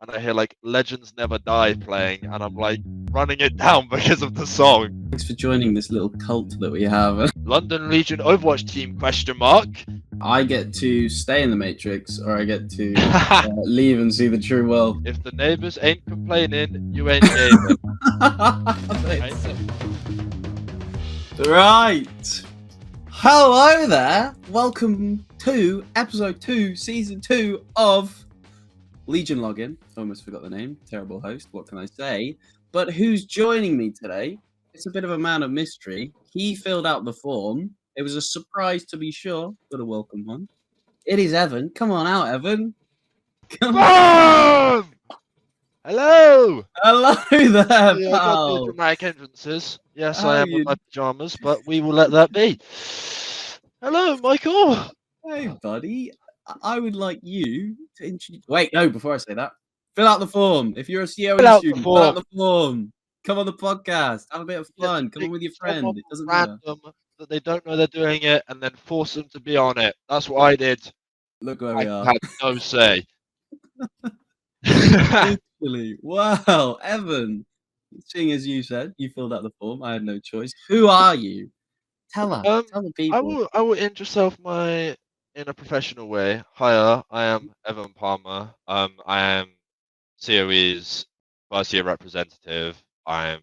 and I hear like Legends Never Die playing, and I'm like running it down because of the song. Thanks for joining this little cult that we have. London Legion Overwatch team question mark. I get to stay in the Matrix, or I get to leave and see the true world. If the neighbors ain't complaining, you ain't gaming. Right. Hello there. Welcome to episode 2, season 2 of Legion Login. Almost forgot the name. Terrible host. What can I say? But who's joining me today? It's a bit of a man of mystery. He filled out the form. It was a surprise to be sure. Got a welcome one. It is Evan. Come on out, Evan. Come on. Hello! Hello there, Yeah, I got the pal. dramatic entrances. Yes, How I am you- in my pajamas, but we will let that be. Hello, Michael. Hey, buddy. I would like you to introduce. Wait, no, before I say that, fill out the form. If you're a COE Fill out the student, fill out form. the form. Come on the podcast. Have a bit of fun. Come on with your friend. Someone It doesn't matter. random that they don't know they're doing it, and then force them to be on it. That's what I did. Look where I we are. had no say. Literally. Wow, Evan. Seeing as you said, you filled out the form. I had no choice. Who are you? Tell us. Tell the people. I will introduce myself in a professional way. Hiya, I am Evan Palmer. I am COE's first year representative. I'm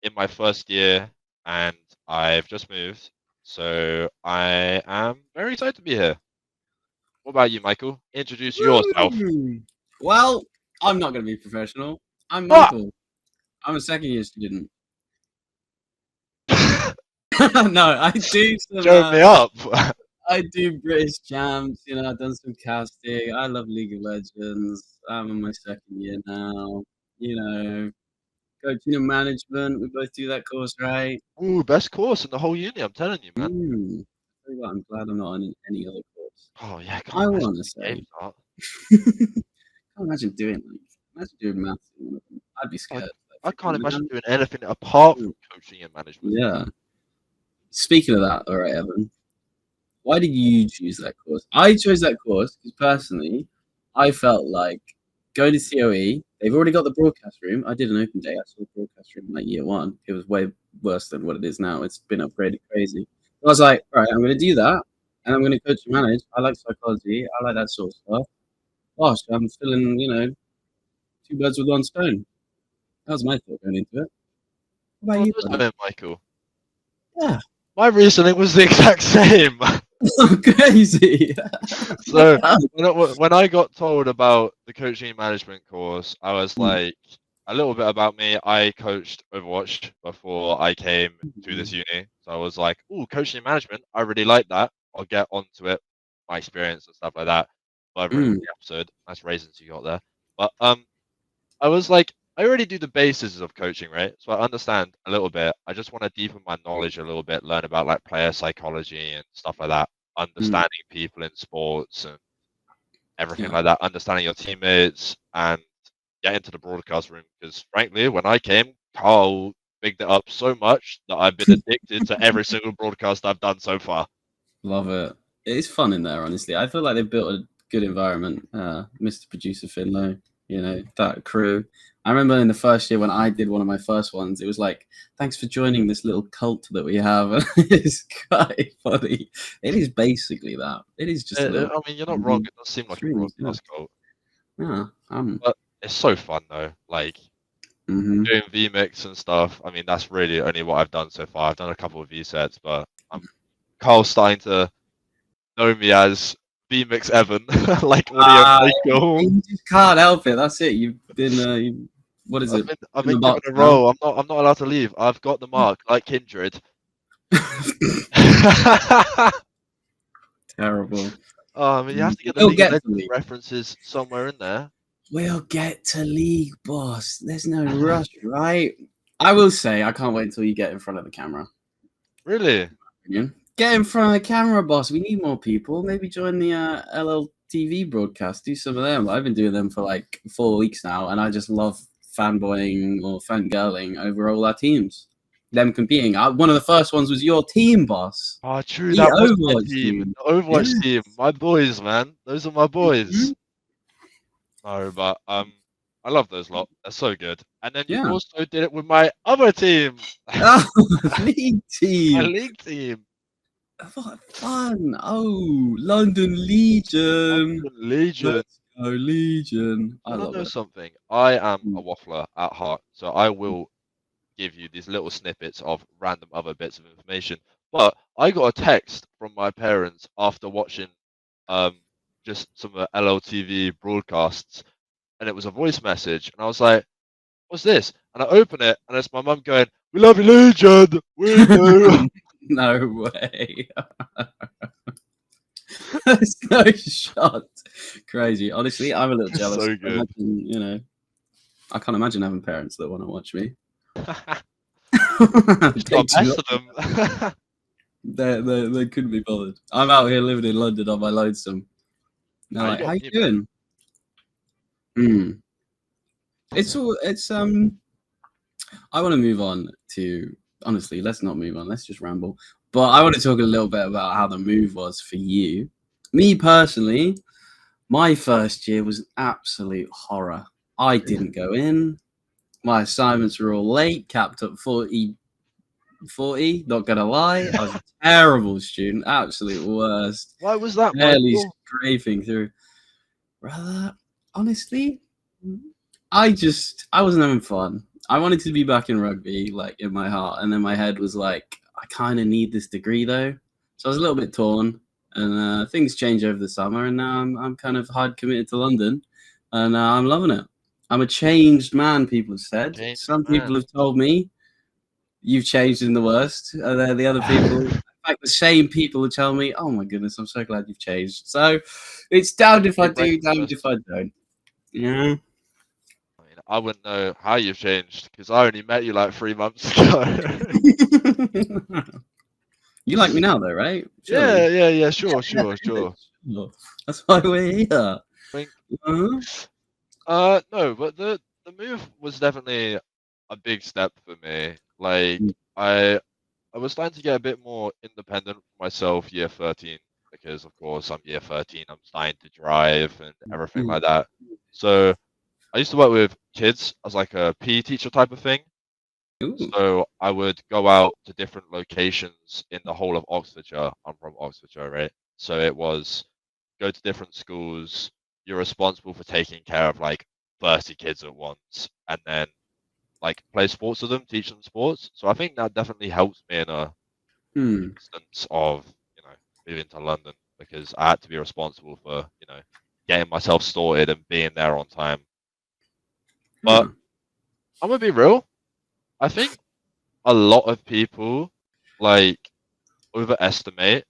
in my first year and I've just moved, so I am very excited to be here. What about you, Michael? Introduce yourself. Woo! Well, I'm not going to be professional. I'm Ah! Michael. I'm a second year student. No, I do some. Joe me up. I do British champs. You know, I've done some casting. I love League of Legends. I'm in my second year now. You know, coaching and management. We both do that course, right? Ooh, best course in the whole uni, I'm telling you, man. Tell you what, I'm glad I'm not on any other course. Oh yeah, I want to say. games art. Can't imagine doing maths. I'd be scared. I can't imagine doing anything apart from coaching and management. Yeah. Speaking of that, all right, Evan. Why did you choose that course? I chose that course because personally, I felt like going to COE. They've already got the broadcast room. I did an open day. I saw the broadcast room like year one. It was way worse than what it is now. It's been upgraded crazy. I was like, all right, I'm going to do that, and I'm going to coach and manage. I like psychology. I like that sort of stuff. Gosh, I'm feeling, two birds with one stone. That was my thought going into it. What about you, buddy? Michael? Yeah. My reasoning was the exact same. Crazy. So when I got told about the coaching and management course, I was like, a little bit about me. I coached Overwatch before I came to this uni. So I was like, ooh, coaching and management. I really like that. I'll get onto it, my experience and stuff like that. But the episode, nice raisins you got there. But I was like, I already do the bases of coaching, right? So I understand a little bit. I just want to deepen my knowledge a little bit, learn about like player psychology and stuff like that, understanding people in sports and everything like that, understanding your teammates and get into the broadcast room. Because frankly, when I came, Carl bigged it up so much that I've been addicted to every single broadcast I've done so far. Love it. It's fun in there, honestly. I feel like they've built a good environment. Mr. Producer Finlow, that crew. I remember in the first year when I did one of my first ones, it was like, thanks for joining this little cult that we have. It's quite funny. It is basically that. It is just I mean, you're not wrong. It does seem like a broadcast cult. Yeah. But it's so fun, though. Like, doing VMix and stuff. I mean, that's really only what I've done so far. I've done a couple of V-sets, but Carl's starting to know me as VMix Evan. Like, audio. You just can't help it. That's it. You've been... what is it? I've been given a role. I'm not allowed to leave. I've got the mark, like Kindred. Terrible. I mean, you have to get the League references somewhere in there. We'll get to League, boss. There's no rush, right? I will say, I can't wait until you get in front of the camera. Really? Get in front of the camera, boss. We need more people. Maybe join the LLTV broadcast. Do some of them. I've been doing them for like 4 weeks now, and I just love fanboying or fangirling over all our teams. Them competing. One of the first ones was your team, boss. Oh, true. That was my team. The Overwatch team. My boys, man. Those are my boys. No, but I love those lot. They're so good. And then you Yeah. also did it with my other team, Oh, league my team. league team, What fun. Oh, London Legion. London Legion. Let's go, Legion. I Want to love know it. something? I am Mm. a waffler at heart, so I will give you these little snippets of random other bits of information. But I got a text from my parents after watching um just some LLTV broadcasts, and it was a voice message, and I was like, "What's this?" And I open it, and it's my mum going, "We love you, Legion. We do." No way. That's no shot. Crazy. Honestly, I'm a little It's jealous. so good. I can't imagine having parents that want to watch me. Just They got do best not. of them. They couldn't be bothered. I'm out here living in London on my lonesome. They're Nah, you like, "How got you me, man. doing?" Mm. It's. I want to move on to. Honestly, let's not move on. Let's just ramble. But I want to talk a little bit about how the move was for you. Me personally, my first year was an absolute horror. I didn't go in. My assignments were all late, capped at 40. Not gonna lie, I was a terrible student, absolute worst. Why was that, Barely Michael? scraping through. Brother, honestly, I wasn't having fun. I wanted to be back in rugby, like in my heart, and then my head was like, I kind of need this degree though. So I was a little bit torn, and things changed over the summer, and now I'm kind of hard committed to London, and I'm loving it. I'm a changed man. People have said. Changed Some man. people have told me you've changed in the worst, and then the other people, in fact, the same people who tell me, "Oh my goodness, I'm so glad you've changed." So it's damned if I Big break do, damned first. if I don't. Yeah. I mean, I wouldn't know how you've changed because I only met you like 3 months ago. You like me now, though, right? Yeah, Surely. yeah, yeah. Sure, sure, sure. Sure. That's why we're here. Think, Uh-huh. no, but the move was definitely a big step for me. Like, I was starting to get a bit more independent for myself year 13 because, of course, I'm year 13. I'm starting to drive and everything Mm. like that. So I used to work with kids as like a PE teacher type of thing. Ooh. So I would go out to different locations in the whole of Oxfordshire. I'm from Oxfordshire, right? So it was go to different schools. You're responsible for taking care of like 30 kids at once, and then like play sports with them, teach them sports. So I think that definitely helps me in a Hmm. instance of moving to London because I had to be responsible for getting myself sorted and being there on time. But Huh. I'm gonna be real. I think a lot of people like overestimate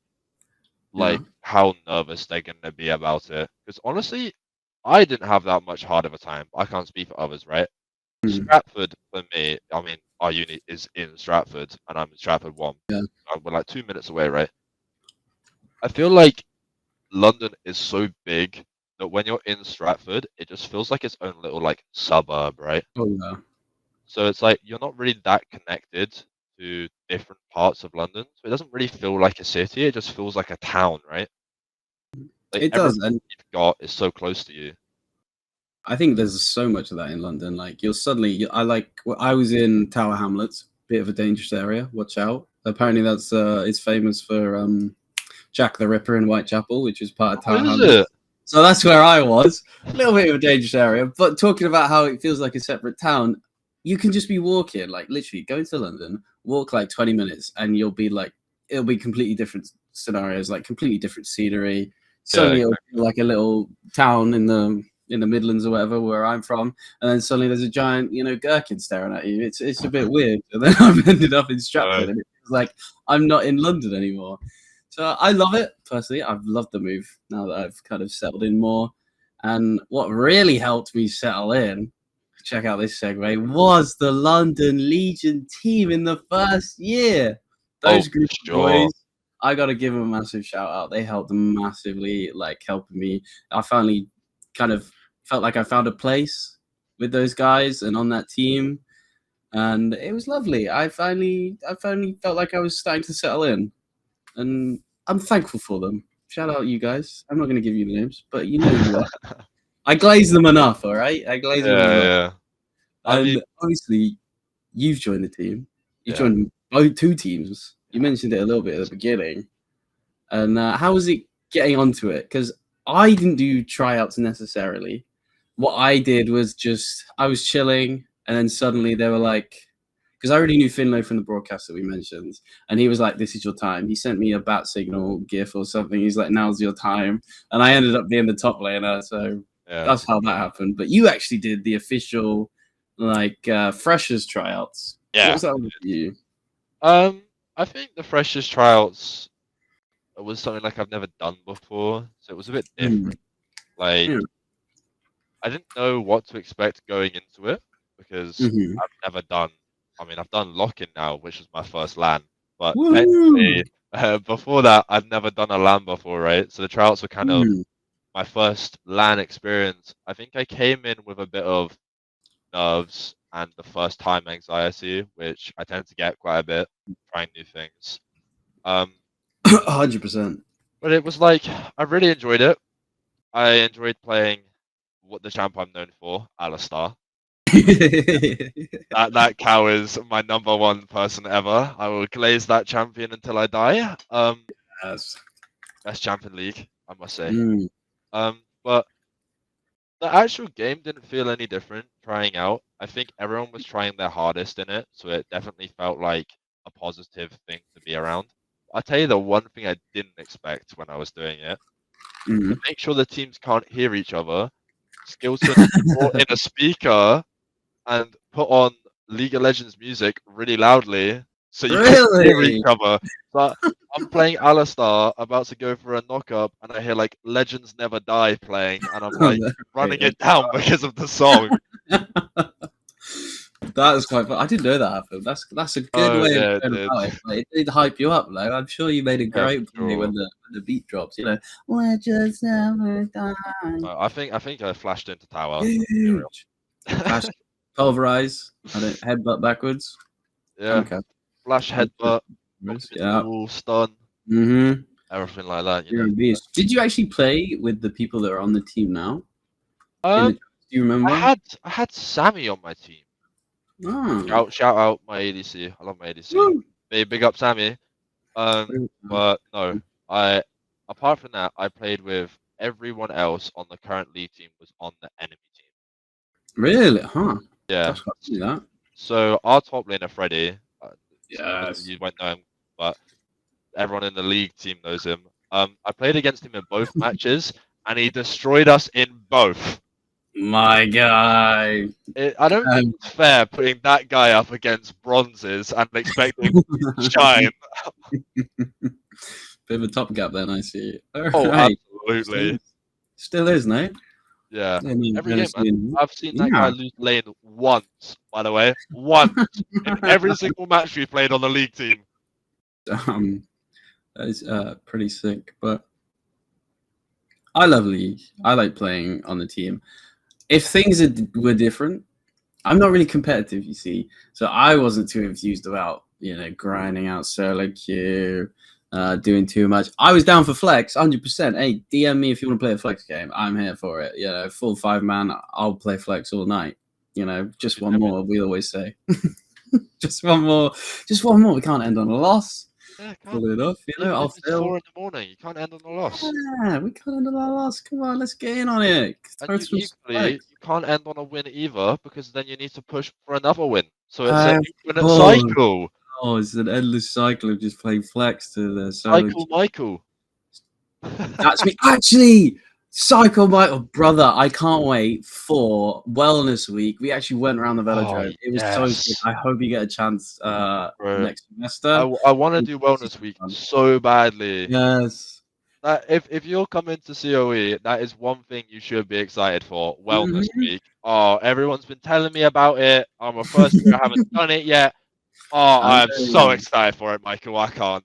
Yeah. like how nervous they're gonna be about it. Because honestly, I didn't have that much hard of a time. I can't speak for others, right? Hmm. Stratford for me, I mean, our uni is in Stratford, and I'm in Stratford one. Yeah. We're like 2 minutes away, right? I feel like London is so big that when you're in Stratford, it just feels like its own little like suburb, right? Oh, yeah. So it's like you're not really that connected to different parts of London. So it doesn't really feel like a city. It just feels like a town, right? Like It does. everything And you've got is so close to you. I think there's so much of that in London. Like, you'll suddenly, I was in Tower Hamlets, bit of a dangerous area. Watch out. Apparently, that's it's famous for Jack the Ripper in Whitechapel, which is part of Oh, Tower is Hamlets. it? So that's where I was. A little bit of a dangerous area, but talking about how it feels like a separate town, you can just be walking, like literally go to London, walk like 20 minutes, and you'll be like, it'll be completely different scenarios, like completely different scenery. Yeah, Suddenly it'll feel like a little town in the Midlands or whatever, where I'm from, and then suddenly there's a giant, gherkin staring at you. It's a bit weird. And then I've ended up in Stratford, and it feels like I'm not in London anymore. So I love it personally. I've loved the move now that I've kind of settled in more. And what really helped me settle in, check out this segue, was the London Legion team in the first year. Oh, Those for group of sure. boys, I got to give them a massive shout out. They helped massively, like helping me. I finally kind of felt like I found a place with those guys and on that team. And it was lovely. I finally felt like I was starting to settle in, and I'm thankful for them. Shout out you guys. I'm not going to give you the names, but you know who you are. I glazed them enough, all right? I glazed them enough. Yeah. I mean, And obviously, you've joined the team. You've yeah. joined both two teams. You Yeah. mentioned it a little bit at the beginning. And how was it getting onto it? Because I didn't do tryouts necessarily. What I did was just I was chilling, and then suddenly they were like, because I already knew Finlow from the broadcast that we mentioned, and he was like, "This is your time." He sent me a bat signal GIF or something. He's like, "Now's your time," and I ended up being the top laner. So Yeah. that's how that happened. But you actually did the official freshers tryouts. Yeah. What was that like for you? I think the freshers tryouts was something like I've never done before, so it was a bit different. Like, Yeah. I didn't know what to expect going into it because Mhm. I've never done. I mean, I've done lock-in now, which was my first LAN, but Woo! technically, before that, I'd never done a LAN before, right? So the tryouts were kind of Mm. my first LAN experience. I think I came in with a bit of nerves and the first time anxiety, which I tend to get quite a bit trying new things. 100%. But it was like I really enjoyed it. I enjoyed playing what the champ I'm known for, Alistar. That cow is my number one person ever. I will glaze that champion until I die. Yes. Best champion league, I must say. Mm. But the actual game didn't feel any different trying out. I think everyone was trying their hardest in it, so it definitely felt like a positive thing to be around. I'll tell you the one thing I didn't expect when I was doing it. To Mm. make sure the teams can't hear each other, Skilton brought in a speaker and put on League of Legends music really loudly so you can hear each Really? other. But I'm playing Alistar, about to go for a knockup, and I hear like Legends Never Die playing, and I'm like running it down because of the song. That is quite fun. I didn't know that happened. That's a good Oh way of yeah, it going did. about it. Like, it did hype you up, though. I'm sure you made a Yeah, for great play sure. when the beat drops. You know, Legends never die. I think I flashed into tower. Let's be Huge. real. Flash, pulverize. I don't headbutt backwards. Yeah, Okay. flash headbutt, knock him into the Yeah. wall, stun, Mm-hmm. everything like that. You're a beast. Did you actually play with the people that are on the team now? Um, Do you remember? I had Sammy on my team. Oh. Shout out my ADC. I love my ADC. Woo. Big up Sammy. But no, I apart from that, I played with everyone else on the current league team was on the enemy team. Really? Huh. Yeah. That's quite funny, that. So our top laner Freddie, most of Yes. you won't know him, but everyone in the league team knows him. I played against him in both matches, and he destroyed us in both. My guy. I don't think it's fair putting that guy up against bronzes and expecting him to shine. Bit of a top gap then, I see. All Oh, right. absolutely. Still is, no? Yeah. I mean, Every game, man. Tennessee- I've seen that guy lose lane once, by the way. Once. In every single match we played on the league team. That is pretty sick. But I love League. I like playing on the team. If things were different, I'm not really competitive, you see. So I wasn't too enthused about, grinding out solo queue, doing too much. I was down for flex, 100%. Hey, DM me if you want to play a flex game. I'm here for it. Full 5-man, I'll play flex all night. Just one more, we always say. Just one more. Just one more. We can't end on a loss. Yeah, Full enough, Even I'll if it's 4 in the morning, you can't end on a loss. Yeah, we can't end on a loss. Come on, let's get in on it. And you can't end on a win either, because then you need to push for another win. So it's an infinite cycle. Oh, it's an endless cycle of just playing flex to the Cycle Michael. That's me. Actually, Psycho Michael, brother, I can't wait for Wellness Week. We actually went around the velodrome. It was so good. I hope you get a chance next semester. I want to do Wellness Week so badly. Yes. If you're coming to COE, that is one thing you should be excited for. Wellness Week. Oh, everyone's been telling me about it. I'm a first year, I haven't done it yet. Oh, I'm so excited for it, Michael. I can't.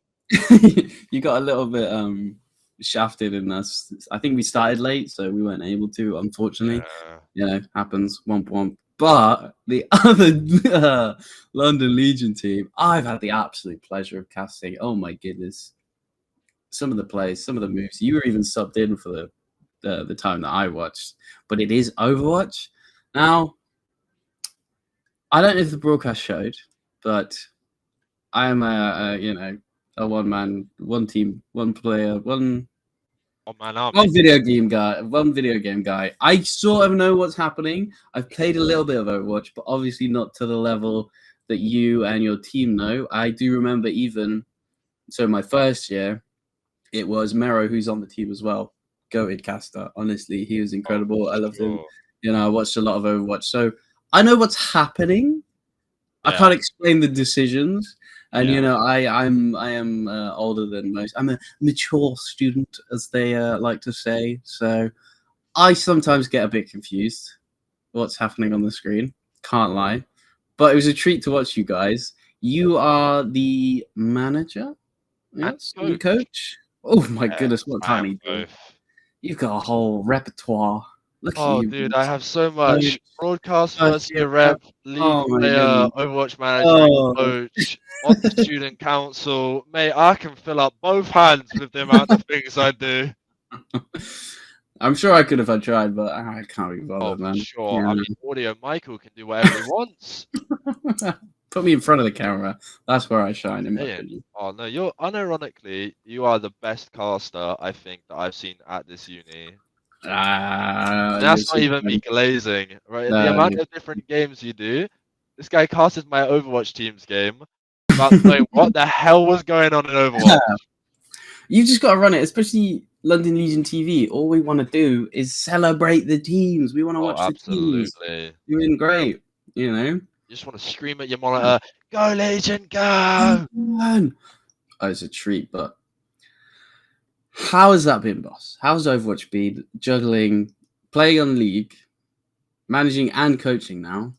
You got a little bit shafted in us. I think we started late, so we weren't able to, unfortunately. Happens. Womp. But the other London Legion team, I've had the absolute pleasure of casting. Oh my goodness. Some of the plays, some of the moves. You were even subbed in for the time that I watched, but it is Overwatch. Now, I don't know if the broadcast showed, but I am a one man, one team, one player, one video game guy. I sort of know what's happening. I've played a little bit of Overwatch, but obviously not to the level that you and your team know. I do remember my first year, it was Mero who's on the team as well. Goated caster. Honestly, he was incredible. I loved him. I watched a lot of Overwatch, so I know what's happening. I can't explain the decisions. And I am older than most. I'm a mature student, as they like to say. So I sometimes get a bit confused what's happening on the screen. Can't lie, but it was a treat to watch you guys. You are the manager, yes, and coach. Oh my goodness, what tiny do! You've got a whole repertoire. Look at you, dude, I have so much. Broadcast, first year rep, league player, Overwatch manager, coach, on the student council. Mate, I can fill up both hands with the amount of things I do. I'm sure I could if I tried, but I can't be bothered, man. Sure. I mean, Audio Michael can do whatever he wants. Put me in front of the camera. That's where I shine, in my opinion. Oh, no, unironically, you are the best caster, I think, that I've seen at this uni. That's not even me glazing, right? The amount of different games you do. This guy casted my Overwatch team's game without knowing what the hell was going on in Overwatch. You just got to run it, especially London Legion TV. All we want to do is celebrate the teams. We want to watch the teams doing great, You just want to scream at your monitor, "Go Legion, go!" Oh, it's a treat, but how has that been, boss? How's Overwatch been juggling, playing on League, managing and coaching now?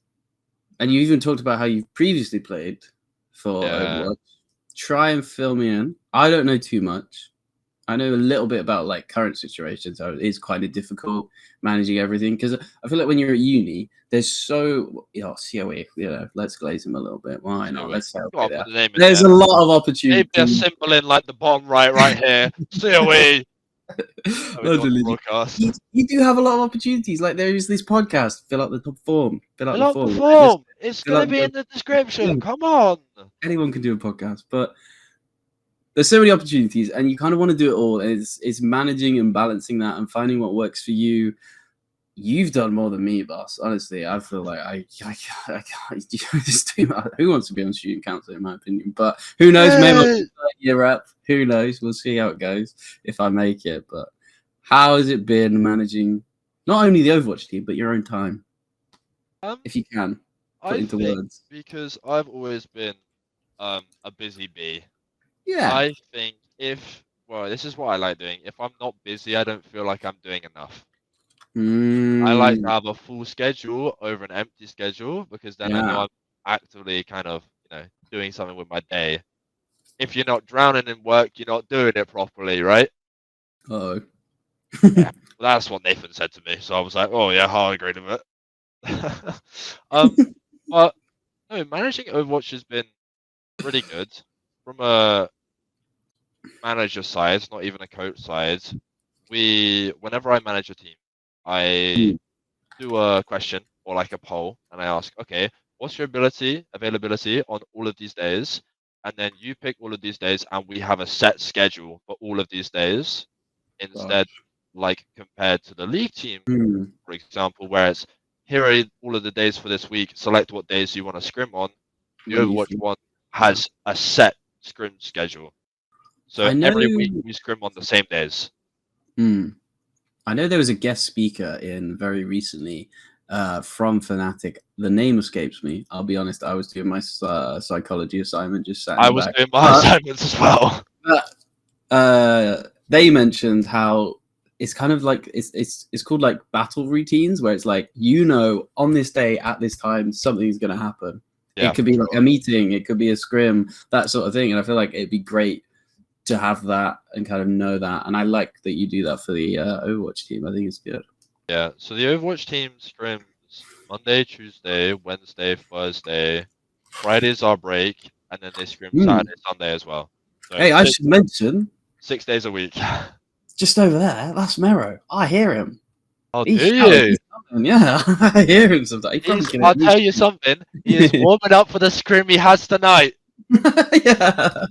And you even talked about how you've previously played for Overwatch. Try and fill me in. I don't know too much. I know a little bit about like current situations. So it is quite difficult managing everything because I feel like when you're at uni, there's so COE. Let's glaze him a little bit. Why not? Let's say there's a lot of opportunities. Maybe a symbol in like the bottom right here. COE. You do have a lot of opportunities. Like there is this podcast. Fill out the form. It's gonna be in the description. Come on. Anyone can do a podcast, but there's so many opportunities, and you kind of want to do it all. It's managing and balancing that and finding what works for you. You've done more than me, boss. Honestly, I feel like I can't just do that. Who wants to be on student council, in my opinion? But who knows? Maybe I'll year up. Who knows? We'll see how it goes if I make it. But how has it been managing not only the Overwatch team but your own time, if you can put into words? Because I've always been a busy bee. Yeah. I think this is what I like doing. If I'm not busy, I don't feel like I'm doing enough. I like to have a full schedule over an empty schedule because then I know I'm actively kind of, doing something with my day. If you're not drowning in work, you're not doing it properly, right? Oh. That's what Nathan said to me. So I was like, oh yeah, I agree with it. But no, managing Overwatch has been really good. From a manager side, not even a coach side, whenever I manage a team, I do a question or like a poll, and I ask, okay, what's your availability on all of these days? And then you pick all of these days, and we have a set schedule for all of these days. Instead, like compared to the league team, for example, where it's here are all of the days for this week. Select what days you want to scrim on. The Overwatch one has a set scrim schedule. So every week we scrim on the same days. I know there was a guest speaker in very recently from Fnatic. The name escapes me. I'll be honest. I was doing my psychology assignment. I was doing my assignments as well. They mentioned how it's kind of like it's called like battle routines, where it's like on this day at this time something's going to happen. Yeah, it could be like a meeting, it could be a scrim, that sort of thing. And I feel like it'd be great to have that and kind of know that. And I like that you do that for the Overwatch team. I think it's good. Yeah, so the Overwatch team scrims Monday, Tuesday, Wednesday, Thursday. Friday's our break, and then they scrim Saturday, Sunday as well. So hey, I should mention 6 days a week. just over there. That's Mero. I hear him. Oh, He's do shouting. you? He's coming. Yeah, I hear him sometimes. He probably can I'll hear tell me. you something. He is warming up for the scrim he has tonight. Yeah,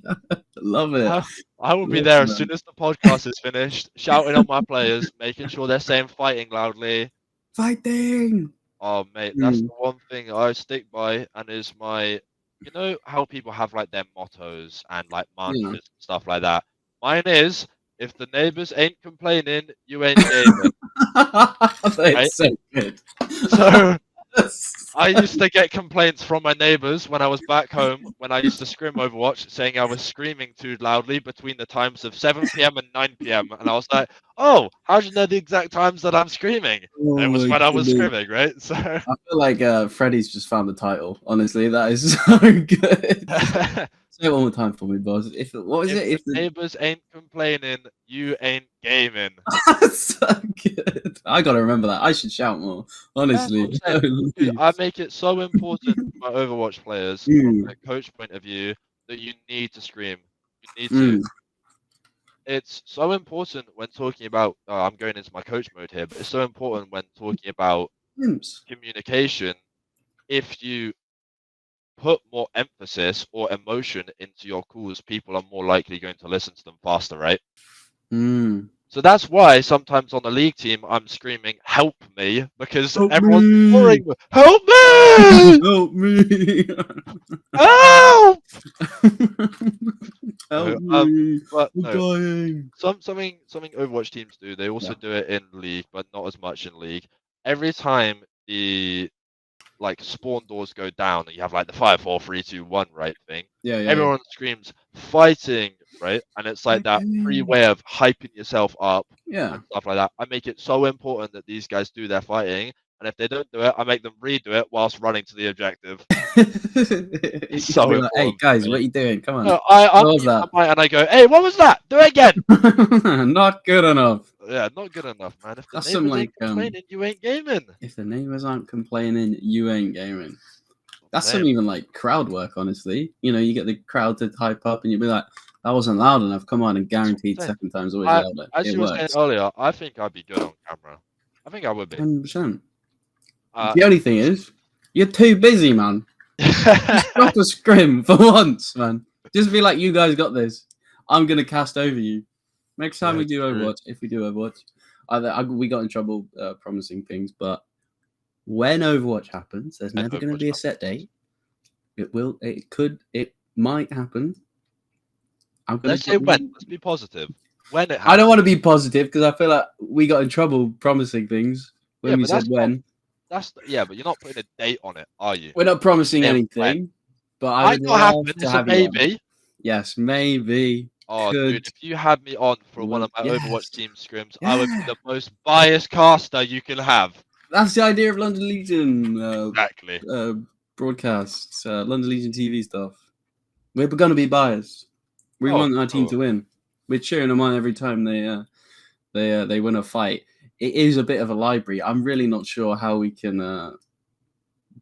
love it. I will be Love there as that. soon as the podcast is finished, shouting on my players, making sure they're saying fighting loudly. Fighting. Oh, mate, that's Mm. the one thing I stick by, and is my, you know how people have like their mottos and like mantras Yeah. and stuff like that. Mine is, if the neighbors ain't complaining, you ain't gaming, That's right? so good. So I used to get complaints from my neighbors when I was back home when I used to scrim Overwatch, saying I was screaming too loudly between the times of 7 p.m. and 9 p.m. And I was like, "Oh, how do you know the exact times that I'm screaming?" Oh And it was my when I was goodness. scrimming, right? So I feel like Freddie's just found the title. Honestly, that is so good. Say it one more time for me, boss. What was it? if the neighbors ain't complaining, you ain't gaming. That's so good. I gotta remember that. I should shout more. That's what Honestly. I'm saying. Dude, I make it so important to my Overwatch players from Mm, a coach point of view that you need to scream. You need to. mm. It's so important when talking about. I'm going into my coach mode here, but it's so important when talking about Imps. communication. If you put more emphasis or emotion into your calls, people are more likely going to listen to them faster, right? Mm. So that's why sometimes on the league team I'm screaming, "Help me!" because Help everyone's me! scoring. Help me! Help me! Help! Help No, me! but I'm no, dying. something Overwatch teams do. They also Yeah. do it in league, but not as much in league. Every time the like spawn doors go down, and you have like the 5, 4, 3, 2, 1 right thing. Yeah, yeah, yeah. Everyone screams fighting, right? And it's like that free Fighting. way of hyping yourself up Yeah. and stuff like that. I make it so important that these guys do their fighting, and if they don't do it, I make them redo it whilst running to the objective. You It's should so be like, hey important guys, for what me. are you doing? Come on. No, I What was mute that? my mic and I go, "Hey, what was that? Do it again." Not good enough. Yeah, not good enough, man. If the That's something neighbors like ain't complaining, you ain't gaming. if the neighbors aren't complaining, you ain't gaming. That's Same. some even like crowd work, honestly. You know, you get the crowd to hype up and you'll be like, that wasn't loud enough. Come on, and guaranteed Same. second time's always louder. As It you were saying works. earlier, I think I'd be good on camera. I think I would be. 100%. Uh, The only thing is, you're too busy, man. Stop a scrim for once, man. Just be like, you guys got this. I'm gonna cast over you. Next time Yeah, we do true. Overwatch, if we do Overwatch, we got in trouble promising things, but when Overwatch happens, there's never going to be a set date. It might happen. Let's say when. Let's be positive. When it happens. I don't want to be positive because I feel like we got in trouble promising things when we said when. But you're not putting a date on it, are you? We're not promising anything, when. but I would Might not love happen. to It's have a you on. maybe. Yes, maybe. Oh, Could. dude, if you had me on for one of my Yes. Overwatch team scrims, I would be the most biased caster you can have. That's the idea of London Legion Exactly. broadcasts, London Legion TV stuff. We're going to be biased. We want our team to win. We're cheering them on every time they win a fight. It is a bit of a library. I'm really not sure how we can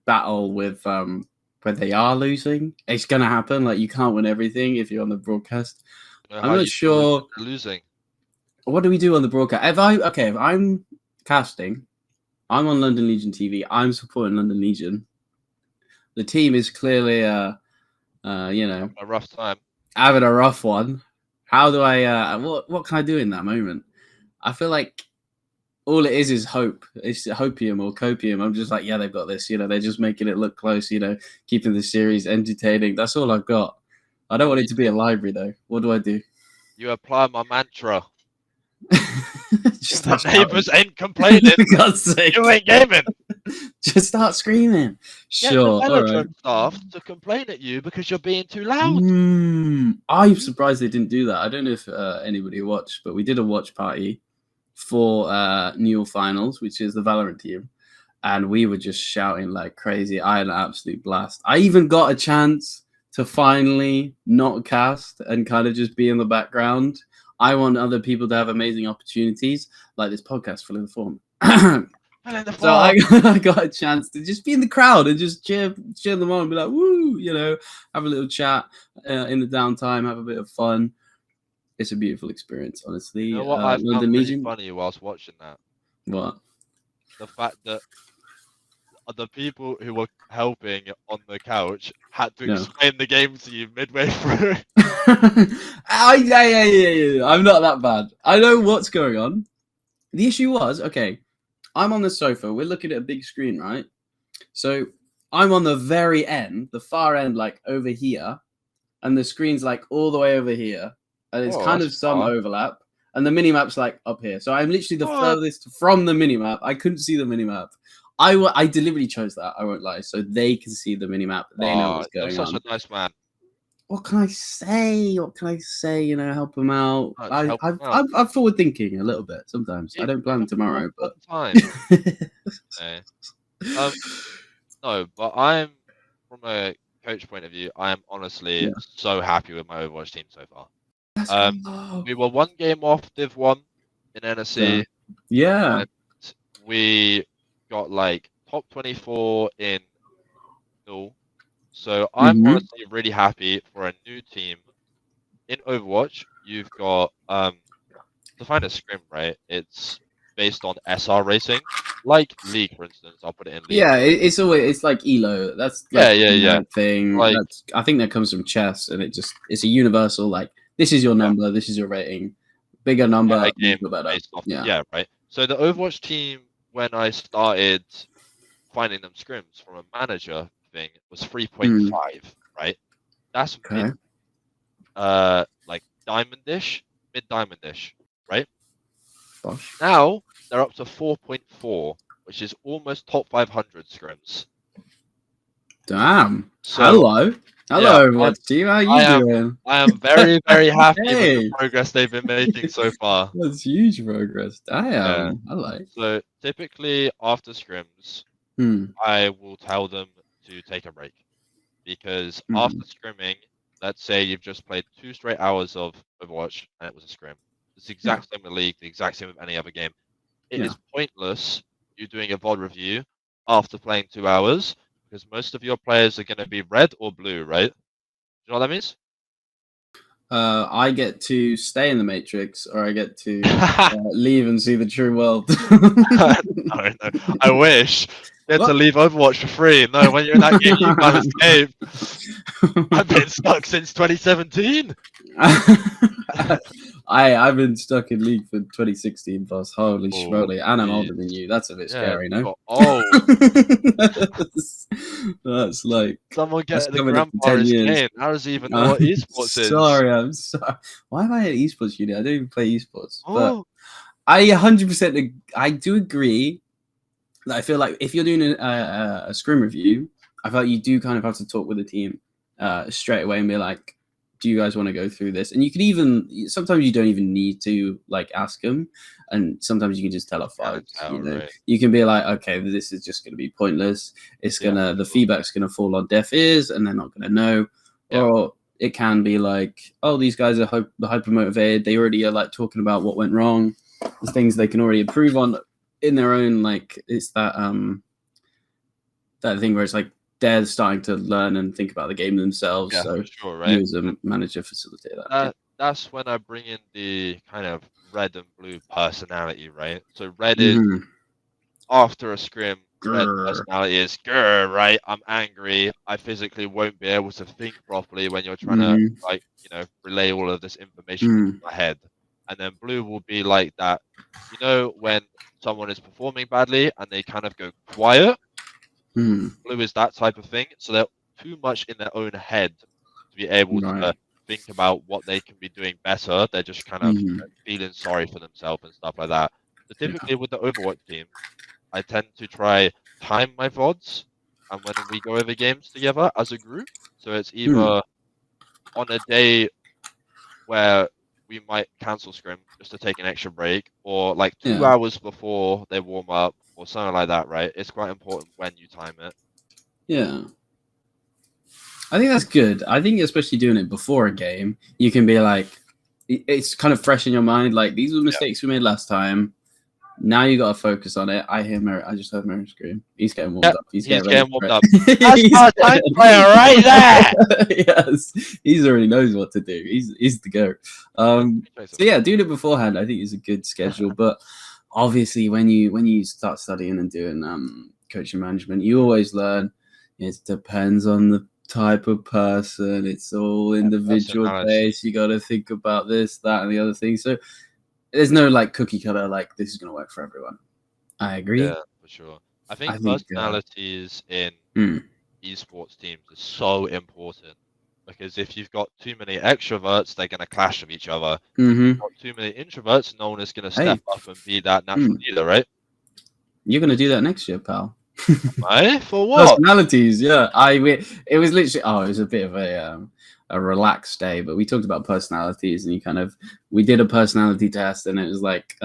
battle with when they are losing. It's going to happen. Like, you can't win everything if you're on the broadcast. I'm not sure. Losing. What do we do on the broadcast? If I'm casting, I'm on London Legion TV. I'm supporting London Legion. The team is clearly, a rough time. Having a rough one. How do I? What can I do in that moment? I feel like all it is hope. It's hopium or copium. I'm just like, yeah, they've got this. You know, they're just making it look close. You know, keeping the series entertaining. That's all I've got. I don't want it to be a library though. What do I do? You apply my mantra. Just the neighbors ain't complaining. For God's sake. You ain't gaming. Just start screaming. Get Sure. the management staff to complain at you because you're being too loud. I'm surprised they didn't do that. I don't know if anybody watched, but we did a watch party for New York Finals, which is the Valorant team, and we were just shouting like crazy. I had an absolute blast. I even got a chance to finally not cast and kind of just be in the background. I want other people to have amazing opportunities like this podcast, Fill in the Form. So I got a chance to just be in the crowd and just cheer them on and be like, woo, you know, have a little chat in the downtime, have a bit of fun. it's a beautiful experience, honestly. You know what I found London really Legion. funny whilst watching that? What? The fact that the people who were helping on the couch had to Yeah. explain the game to you midway through. Yeah. I'm not that bad. I know what's going on. The issue was, okay, I'm on the sofa. We're looking at a big screen, right? So I'm on the very end, the far end, like over here, and the screen's like all the way over here, and it's Oh, kind that's of some far. overlap, and the minimap's like up here. So I'm literally the What? furthest from the minimap. I couldn't see the minimap. I deliberately chose that. I won't lie, so they can see the minimap. They know what's You're going such on. a nice man. What can I say? What can I say? You know, help them out. Help him out. I'm forward thinking a little bit sometimes. I don't plan tomorrow, but Time. Okay. No, but I'm from a coach point of view. I am honestly so happy with my Overwatch team so far. We were one game off Div 1 in NSC. Yeah. And we got like top 24 in Null. So I'm honestly really happy for a new team. In Overwatch, you've got to find a scrim, right? It's based on SR racing. Like League, for instance. I'll put it in League. Yeah, it's like Elo. That's like yeah. thing. Like, that's I think that comes from chess, and it's a universal. Like this is your number, this is your rating. Bigger number, game the better. Yeah, right. So the Overwatch team, when I started finding them scrims from a manager thing, was 3.5, right? That's Okay. like diamondish, mid diamondish, right? Gosh. Now they're up to 4.4, which is almost top 500 scrims. Damn. So, Hello, what's team? How you doing? I am very, very happy with the progress they've been making so far. That's huge progress. Damn. Yeah. I like. So typically after scrims, I will tell them to take a break because after scrimming, let's say you've just played 2 straight hours of Overwatch and it was a scrim. It's the exact same with League, the exact same with any other game. It is pointless you doing a VOD review after playing 2 hours because most of your players are going to be red or blue, right? Do you know what that means? I get to stay in the Matrix, or I get to leave and see the true world. No, I wish. You had to leave Overwatch for free. No, when you're in that game, you can't escape. I've been stuck since 2017. I've been stuck in League for 2016 plus. Holy schmoly. And I'm older than you. That's a bit scary, no? Oh. That's like... Someone get the grandpa is game. How does he even know what esports is? Sorry, I'm sorry. Why am I at esports uni? I don't even play esports. But I 100% I do agree that I feel like if you're doing a scrim review, I feel like you do kind of have to talk with the team straight away and be like, do you guys want to go through this? And you can even, sometimes you don't even need to like ask them. And sometimes you can just tell a vibes, you know, you can be like, okay, this is just going to be pointless. It's the feedback's going to fall on deaf ears and they're not going to know. Or it can be like, oh, these guys are hyper motivated. They already are like talking about what went wrong, the things they can already improve on in their own, like it's that that thing where it's like, they're starting to learn and think about the game themselves. Yeah, so for sure, right? You as a manager facilitate that. That's when I bring in the kind of red and blue personality, right? So red is after a scrim, red personality is grr, right? I'm angry. I physically won't be able to think properly when you're trying to like, you know, relay all of this information in my head. And then blue will be like that, you know, when someone is performing badly and they kind of go quiet. Blue is that type of thing. So they're too much in their own head to be able to think about what they can be doing better. They're just kind of feeling sorry for themselves and stuff like that. So typically with the Overwatch team, I tend to try time my VODs and when we go over games together as a group. So it's either on a day where we might cancel scrim just to take an extra break, or like 2 hours before they warm up, or something like that, right? It's quite important when you time it. Yeah. I think that's good. I think especially doing it before a game, you can be like, it's kind of fresh in your mind. Like, these were mistakes we made last time. Now you got to focus on it. I just heard Mary scream. He's getting warmed Yep, up. He's he's getting getting warmed ready. up. That's our time player right there. Yes, he already knows what to do. He's the go. So yeah, doing it beforehand, I think is a good schedule. But obviously, when you start studying and doing coaching management, you always learn. It depends on the type of person. It's all individual based. You got to think about this, that, and the other thing. So there's no like cookie cutter. Like this is going to work for everyone. I agree. Yeah, for sure. I think personalities in esports teams are so important because if you've got too many extroverts, they're going to clash with each other. If you've got too many introverts, no one is going to step up and be that natural leader, right? You're going to do that next year, pal. For what? Personalities, yeah. It was literally, it was a bit of a relaxed day, but we talked about personalities, and we did a personality test, and it was like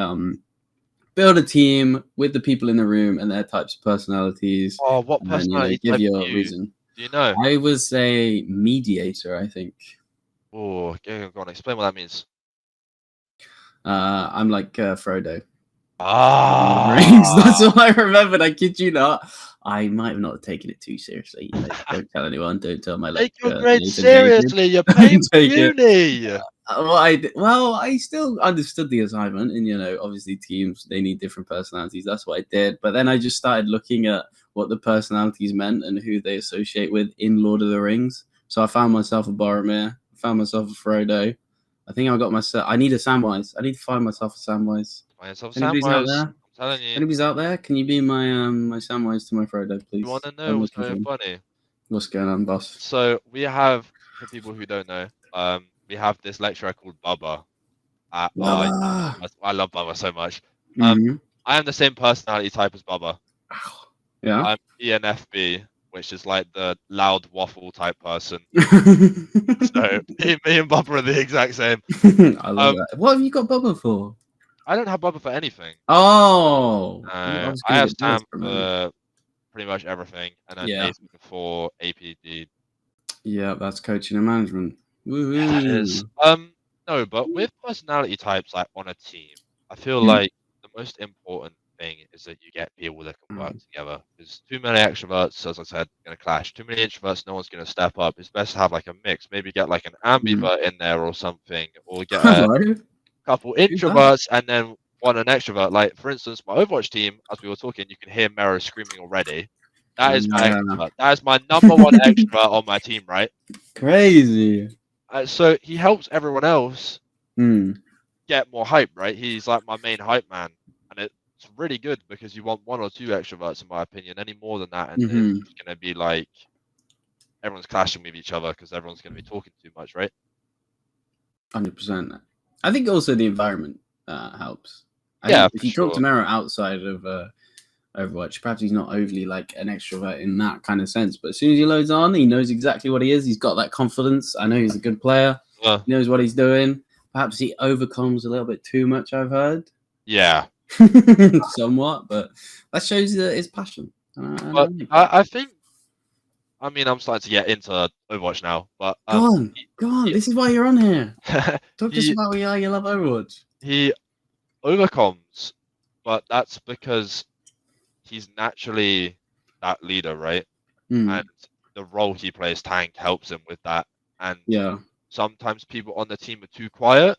build a team with the people in the room and their types of personalities. Oh, what personality give type you are a you? reason. Do you know? I was a mediator, I think. Oh, go on, explain what that means. I'm like Frodo. Ah, that's what I remembered. I kid you not. I might have not taken it too seriously. Don't tell anyone. Don't tell my take your grade seriously. You're paying for uni. I still understood the assignment, and obviously teams they need different personalities. That's what I did. But then I just started looking at what the personalities meant and who they associate with in Lord of the Rings. So I found myself a Boromir. I found myself a Frodo. I think I got myself. I need a Samwise. I need to find myself a Samwise. Anybody's out there? I'm telling you. Anybody's out there? Can you be my my Samwise to my Frodo, please? You want to know what's going funny? What's going on, boss? So we have, for people who don't know, we have this lecturer called Bubba. I love Bubba so much. I am the same personality type as Bubba. Yeah. I'm ENFP, which is like the loud waffle type person. So me and Bubba are the exact same. I love that. What have you got Bubba for? I don't have Bubba for anything. Oh. I have Sam for pretty much everything, and then Nathan for APD. Yeah, that's coaching and management. Woohoo. No, but with personality types like on a team, I feel like the most important thing is that you get people that can work together. Because too many extroverts, as I said, are going to clash. Too many introverts, no one's going to step up. It's best to have like a mix. Maybe get like an ambivert in there or something, or get a couple introverts and then one an extrovert. Like for instance, my Overwatch team, as we were talking, you can hear Mero screaming already. That is my extrovert. That is my number one extrovert on my team, right? Crazy. So he helps everyone else get more hype, right? He's like my main hype man, and it's really good because you want one or two extroverts, in my opinion. Any more than that, and it's going to be like everyone's clashing with each other because everyone's going to be talking too much, right? 100%. I think also the environment helps. If you talk to Mero outside of Overwatch, perhaps he's not overly like an extrovert in that kind of sense, but as soon as he loads on, he knows exactly what he is. He's got that confidence. I know he's a good player. He knows what he's doing. Perhaps he overcomes a little bit too much, I've heard. Yeah. Somewhat, but that shows his passion. I think, I mean, I'm starting to get into Overwatch now, but go on. This is why you're on here. Talk to us about why you love Overwatch. He overcomes, but that's because he's naturally that leader, right? And the role he plays tank helps him with that. And sometimes people on the team are too quiet,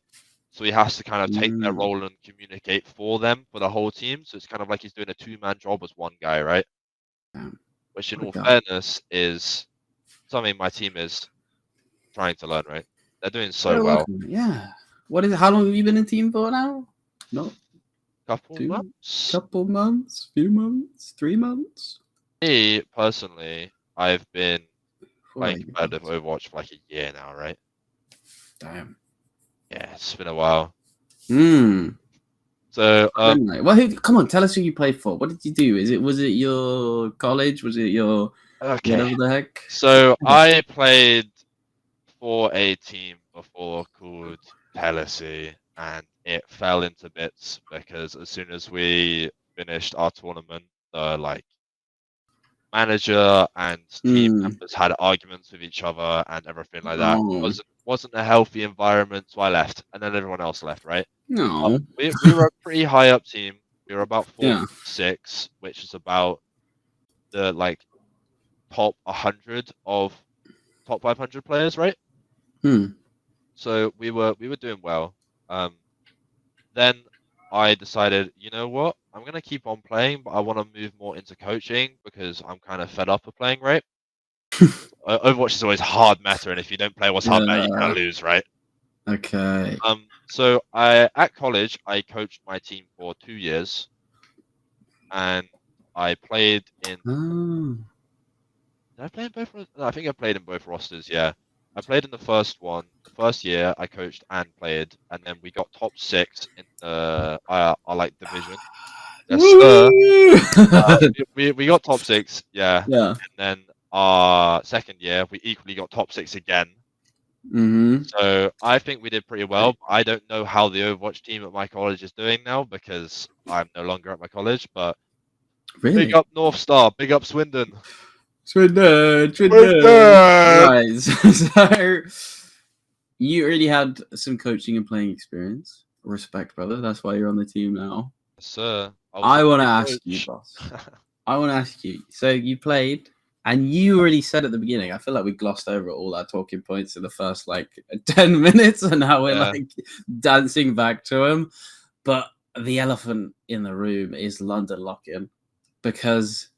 so he has to kind of take their role and communicate for them, for the whole team. So it's kind of like he's doing a two-man job as one guy, right? Which in all fairness is something my team is trying to learn, right? They're doing so well. Yeah. How long have you been in team for now? No. Couple months? Couple months? Few months? 3 months? Me, personally, I've been playing competitive Overwatch for like a year now, right? Damn. Yeah, it's been a while. So, come on, tell us who you played for. What did you do? Was it your college? Was it your whatever the heck? So I played for a team before called Pelisy, and it fell into bits because as soon as we finished our tournament, the manager and team members had arguments with each other and everything like that. It wasn't a healthy environment, so I left, and then everyone else left, right? No. We were a pretty high up team. We were about Yeah. 4.6, which is about the top 100 of top 500 players, right? Hmm. So we were doing well. Then I decided, you know what? I'm gonna keep on playing, but I want to move more into coaching because I'm kind of fed up of playing, right? Overwatch is always hard meta, and if you don't play what's hard meta, you're Yeah. gonna lose, right? Okay. So I at college I coached my team for 2 years, and I played in. Oh. Did I play in both? No, I think I played in both rosters. Yeah, I played in the first one. The first year I coached and played, and then we got top 6 in the our like division. Yes, sir. Woo! We got top 6. Yeah, Yeah. and then our second year we equally got top 6 again. Mm-hmm. So I think we did pretty well. I don't know how the Overwatch team at my college is doing now because I'm no longer at my college. But Really? big up North Star, big up Swindon. Swindon. Swindon! Right. So you already had some coaching and playing experience. Respect, brother. That's why you're on the team now. Yes, sir. I was want to a ask you, coach. boss. I want to ask you. So you played, and you already said at the beginning. I feel like we glossed over all our talking points in the first 10 minutes, and now we're Yeah. dancing back to him. But the elephant in the room is London lock-in, because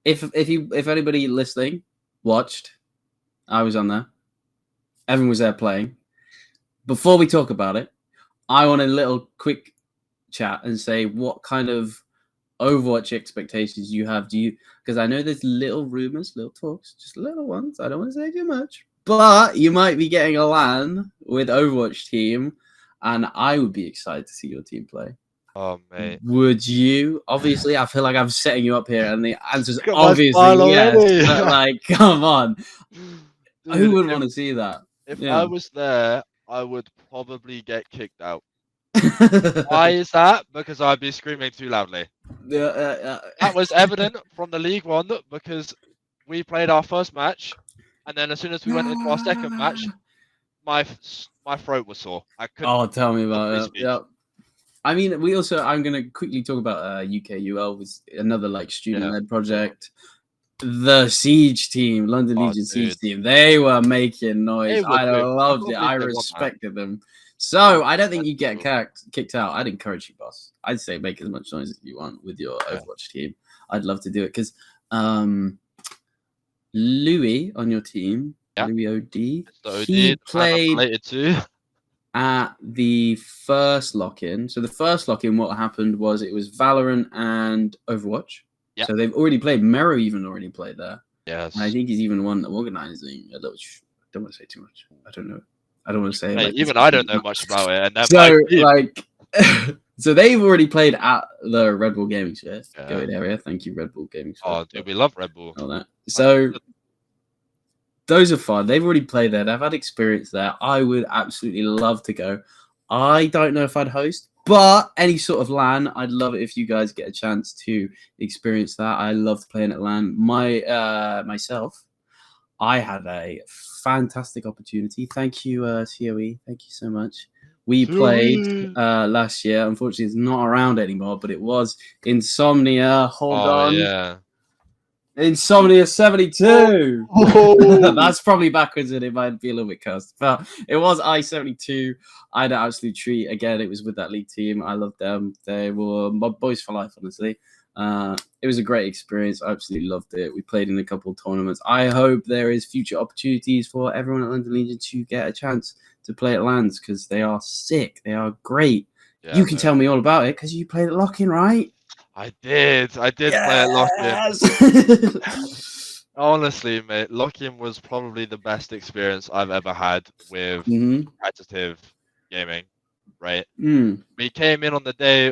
if anybody listening watched, I was on there. Everyone was there playing. Before we talk about it, I want a little quick chat and say what kind of Overwatch expectations you have. Because I know there's little rumors, little talks, just little ones. I don't want to say too much, but you might be getting a LAN with Overwatch team, and I would be excited to see your team play. Oh mate. Would you? Obviously, I feel like I'm setting you up here, and the answer's Got my obviously smile yes. already. But come on, Dude, who would want to see that? if Yeah. I was there, I would probably get kicked out. Why is that? Because I'd be screaming too loudly. That was evident from the League One because we played our first match, and then as soon as we went into our second match, my throat was sore. I couldn't. Oh, tell me about it. Speak. Yeah. I mean, I'm going to quickly talk about UKUL, was another student-led project. The Siege team, London Legion Siege team, they were making noise. I loved it. I respected them. So I don't think you get kicked out. I'd encourage you, boss. I'd say make as much noise as you want with your Overwatch team. I'd love to do it because Louis on your team, Louis OD, he played at the first lock-in. So the first lock-in, what happened was it was Valorant and Overwatch. Yep. So they've already played. Mero even already played there. Yes. And I think he's even one organizing a little. I don't want to say too much. I don't know. I don't want to say. Hey, even I don't know much about it. And so so they've already played at the Red Bull Gaming Sphere. Yeah. Go in area. Thank you, Red Bull Gaming Sphere. Oh, dude, we love Red Bull. All that. So those are fun. They've already played there. They've had experience there. I would absolutely love to go. I don't know if I'd host, but any sort of LAN, I'd love it if you guys get a chance to experience that. I loved playing at LAN. Myself, I had a fantastic opportunity. Thank you, COE. Thank you so much. We played last year. Unfortunately, it's not around anymore, but it was Insomnia. Hold on. Yeah. Insomnia 72. Oh. That's probably backwards and it might be a little bit cursed, but it was I-72. I had an absolute treat. Again, it was with that league team. I loved them. They were my boys for life, honestly. It was a great experience. I absolutely loved it. We played in a couple of tournaments. I hope there is future opportunities for everyone at London Legion to get a chance to play at LANs because they are sick. They are great. Yeah, you can tell me all about it because you played at Lock-in, right? I did play at Lock-in. Honestly, mate, Lock-in was probably the best experience I've ever had with competitive gaming, right? We came in on the day,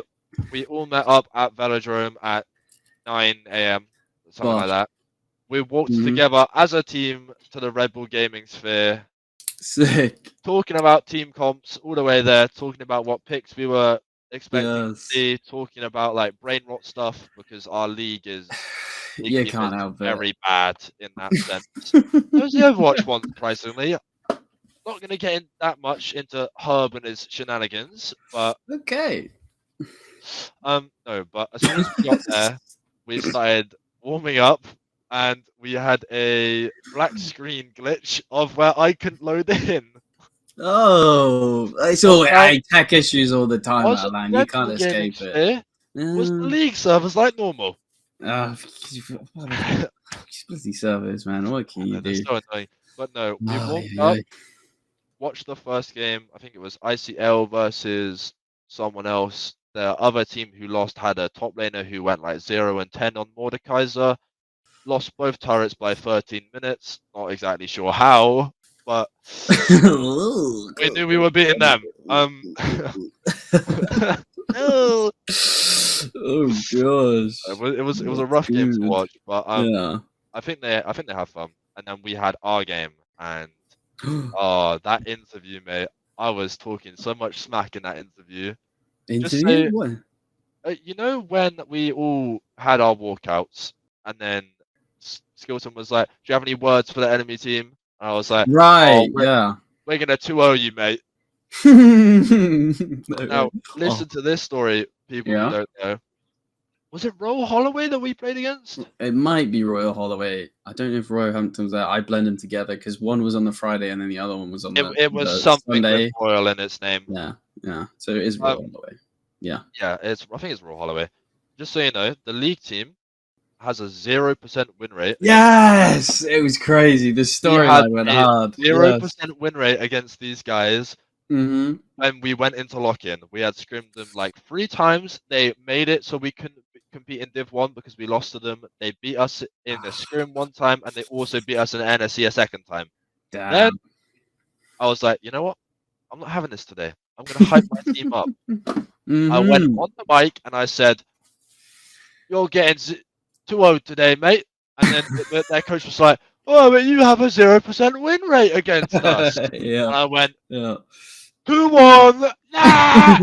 we all met up at Velodrome at 9 a.m., something like that. We walked together as a team to the Red Bull Gaming Sphere. Sick. Talking about team comps all the way there, talking about what picks we were expecting to see, talking about brain rot stuff because our league is you can't help very bad in that sense. There's the Overwatch one, surprisingly. Not going to get in that much into Herb and his shenanigans, but okay. No, but as soon as we got there, we started warming up, and we had a black screen glitch of where I couldn't load in. Oh, it's But all now, tech issues all the time at wasn't LAN. You can't general gaming escape it. sphere, was the league servers like normal. Bloody servers, man. What can you They're do? so annoying. But no, we Oh, warmed yeah. up, watched the first game. I think it was ICL versus someone else. The other team who lost had a top laner who went like 0-10 on Mordekaiser. Lost both turrets by 13 minutes. Not exactly sure how, but we knew we were beating them. Oh, Oh gosh. it was a rough game to watch, but Yeah. I think they have fun. And then we had our game, and oh, that interview, mate! I was talking so much smack in that interview. Just Interview? say, What? you know, when we all had our walkouts, and then Skilton was like, "Do you have any words for the enemy team?" And I was like, "Oh, Right, yeah. we're gonna 2-0 you, mate." No Now, way. listen to this story, people who Yeah. don't know. Was it Roll Holloway that we played against? It might be Royal Holloway. I don't know if Royal Hampton's there. I blend them together because one was on the Friday and then the other one was on It was the something with Sunday. Royal in its name. Yeah, yeah. So it is Royal Holloway. Yeah. Yeah, I think it's Roll Holloway. Just so you know, the league team has a 0% win rate. Yes, it was crazy. The storyline went hard. 0% win rate against these guys. Mm-hmm. When we went into lock-in, we had scrimmed them like 3 times. They made it so we couldn't compete in Div 1 because we lost to them. They beat us in the scrim 1 time, and they also beat us in NSC a 2nd time. Damn. Then I was like, you know what? I'm not having this today. I'm going to hype my team up. I went on the mic and I said, "You're getting 2-0 today, mate." And then their coach was like, "Oh, but you have a 0% win rate against us." Yeah. And I went, Yeah. 2-1. Nah!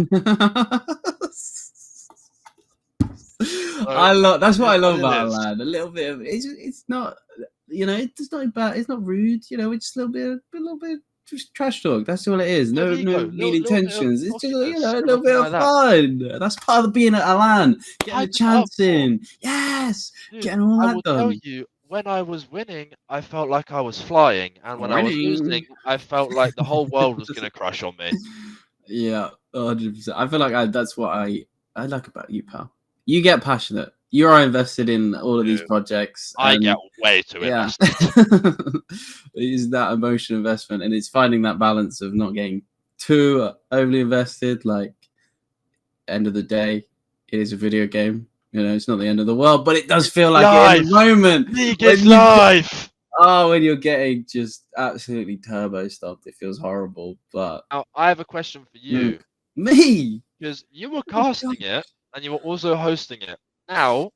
I love. That's what I love what it about is. LAN. A little bit of it's not. You know, it's not bad. It's not rude. You know, it's just a little bit just trash talk. That's all it is. No, Little no ego, mean little bit of intentions. It's just cockiness, a little bit everything of like that. fun. That's part of being at LAN. Getting Hype a it up chance more. in. Yes, Dude, getting all I that will tell done. you, when I was winning, I felt like I was flying, and when I was losing, I felt like the whole world was gonna crash on me. Yeah, 100%. I feel like that's what I like about you, pal. You get passionate. You are invested in all of these Dude, projects. I And get way too yeah, invested. it is that emotional investment, and it's finding that balance of not getting too overly invested. Like, end of the day, it is a video game. You know, it's not the end of the world, but it does feel like it in the moment. League When is you life. when you're getting just absolutely turbo stopped, it feels horrible. But Now, I have a question for you, me, because you were oh casting it, and you were also hosting it. Now,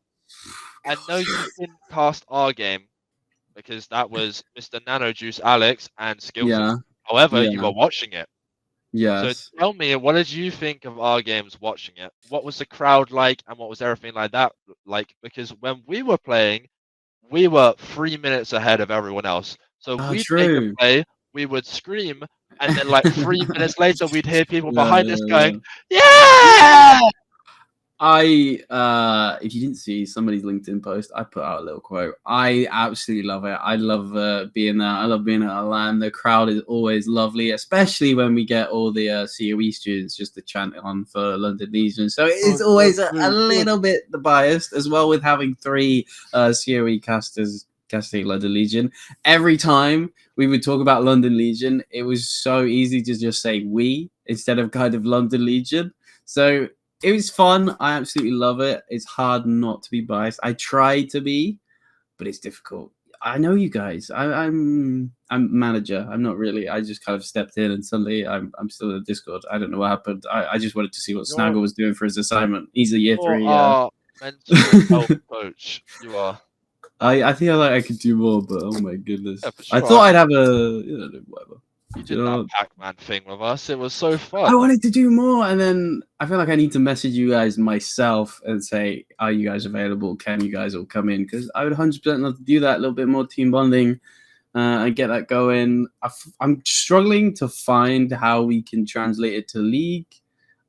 I know you didn't cast our game, because that was Mr. Nano Juice Alex and Skilton. yeah, However, you yeah, were watching it. So yes. tell me, what did you think of our games watching it? What was the crowd like, and what was everything like that like? Because when we were playing, we were 3 minutes ahead of everyone else. So Oh, we'd make a true. play, we would scream, and then like 3 minutes later, we'd hear people Yeah, behind us yeah. going, "Yeah!" If you didn't see somebody's LinkedIn post, I put out a little quote. I absolutely love it. I love being there. I love being at LAN. The crowd is always lovely, especially when we get all the COE students just to chant on for London Legion. So it's always a little bit biased as well with having 3 COE casters casting London Legion. Every time we would talk about London Legion, it was so easy to just say we instead of kind of London Legion. So it was fun. I absolutely love it. It's hard not to be biased. I try to be, but it's difficult. I know you guys. I'm manager. I'm not really. I just kind of stepped in, and suddenly I'm still in Discord. I don't know what happened. I just wanted to see what Snaggle was doing for his assignment. He's a year 3. Our mental health coach. You are. I think I could do more, but oh my goodness. Yeah, for sure. I thought I'd have whatever. You did that Pac-Man thing with us. It was so fun. I wanted to do more, and then I feel like I need to message you guys myself and say, "Are you guys available? Can you guys all come in?" Because I would 100% love to do that. A little bit more team bonding and get that going. I'm struggling to find how we can translate it to League.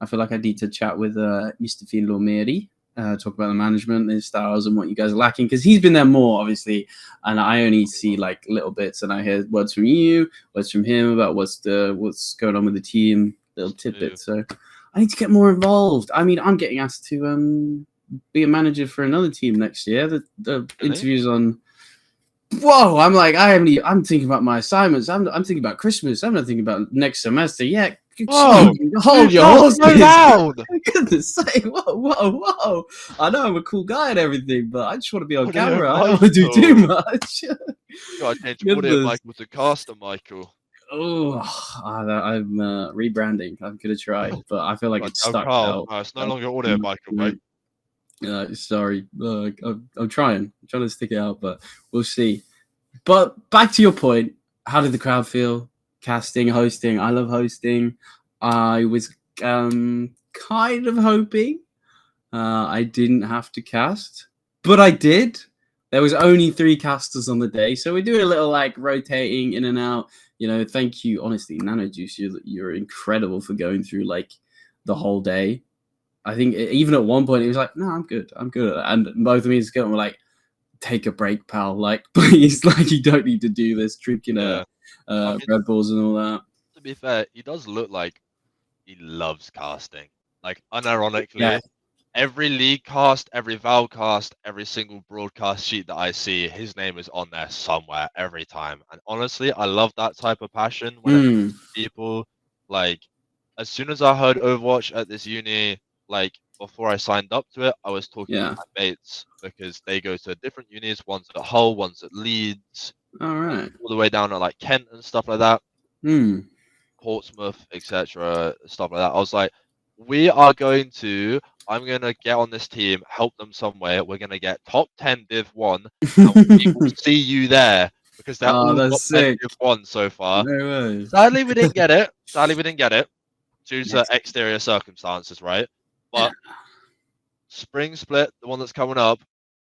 I feel like I need to chat with Mr. Finlo Meri, talk about the management, his styles, and what you guys are lacking, because he's been there more, obviously, and I only see like little bits, and I hear words from you, words from him about what's going on with the team, little tidbits. So I need to get more involved. I mean, I'm getting asked to be a manager for another team next year. The interviews on. Whoa! I'm like, I'm thinking about my assignments. I'm thinking about Christmas. I'm not thinking about next semester yet. Whoa! Hold your horses! Down. Goodness sake! Whoa! I know I'm a cool guy and everying, but I just want to be on Audio camera. I don't want to do too much. You gotta change audio Michael to caster Michael. Oh, I'm rebranding. I'm gonna try, but I feel like it's stuck out. No, it's no longer audio Michael, mate. Sorry, I'm trying to stick it out, but we'll see. But back to your point, how did the crowd feel? Casting, hosting. I love hosting. I was kind of hoping I didn't have to cast, but I did. There was only 3 casters on the day, so we're doing a little like rotating in and out. Thank you, honestly, Nanojuice. You're incredible for going through like the whole day. I think even at one point he was like, "No, I'm good. And both of me and Scott were like, "Take a break, pal. Like, please, like, you don't need to do this, drinking Red Bulls and all that." To be fair, he does look like he loves casting. Like, unironically, every league cast, every Val cast, every single broadcast sheet that I see, his name is on there somewhere every time. And honestly, I love that type of passion when people like. As soon as I heard Overwatch at this uni. Like, before I signed up to it, I was talking to my mates because they go to different unis. One's at Hull, one's at Leeds. All right. All the way down to like Kent and stuff like that. Portsmouth, etc. Stuff like that. I was like, I'm going to get on this team, help them somewhere. We're going to get top 10 Div 1. And we will see you there because they're all top 10 Div 1 so far. No way. Sadly, we didn't get it. Due to exterior circumstances, right? But Spring Split, the one that's coming up,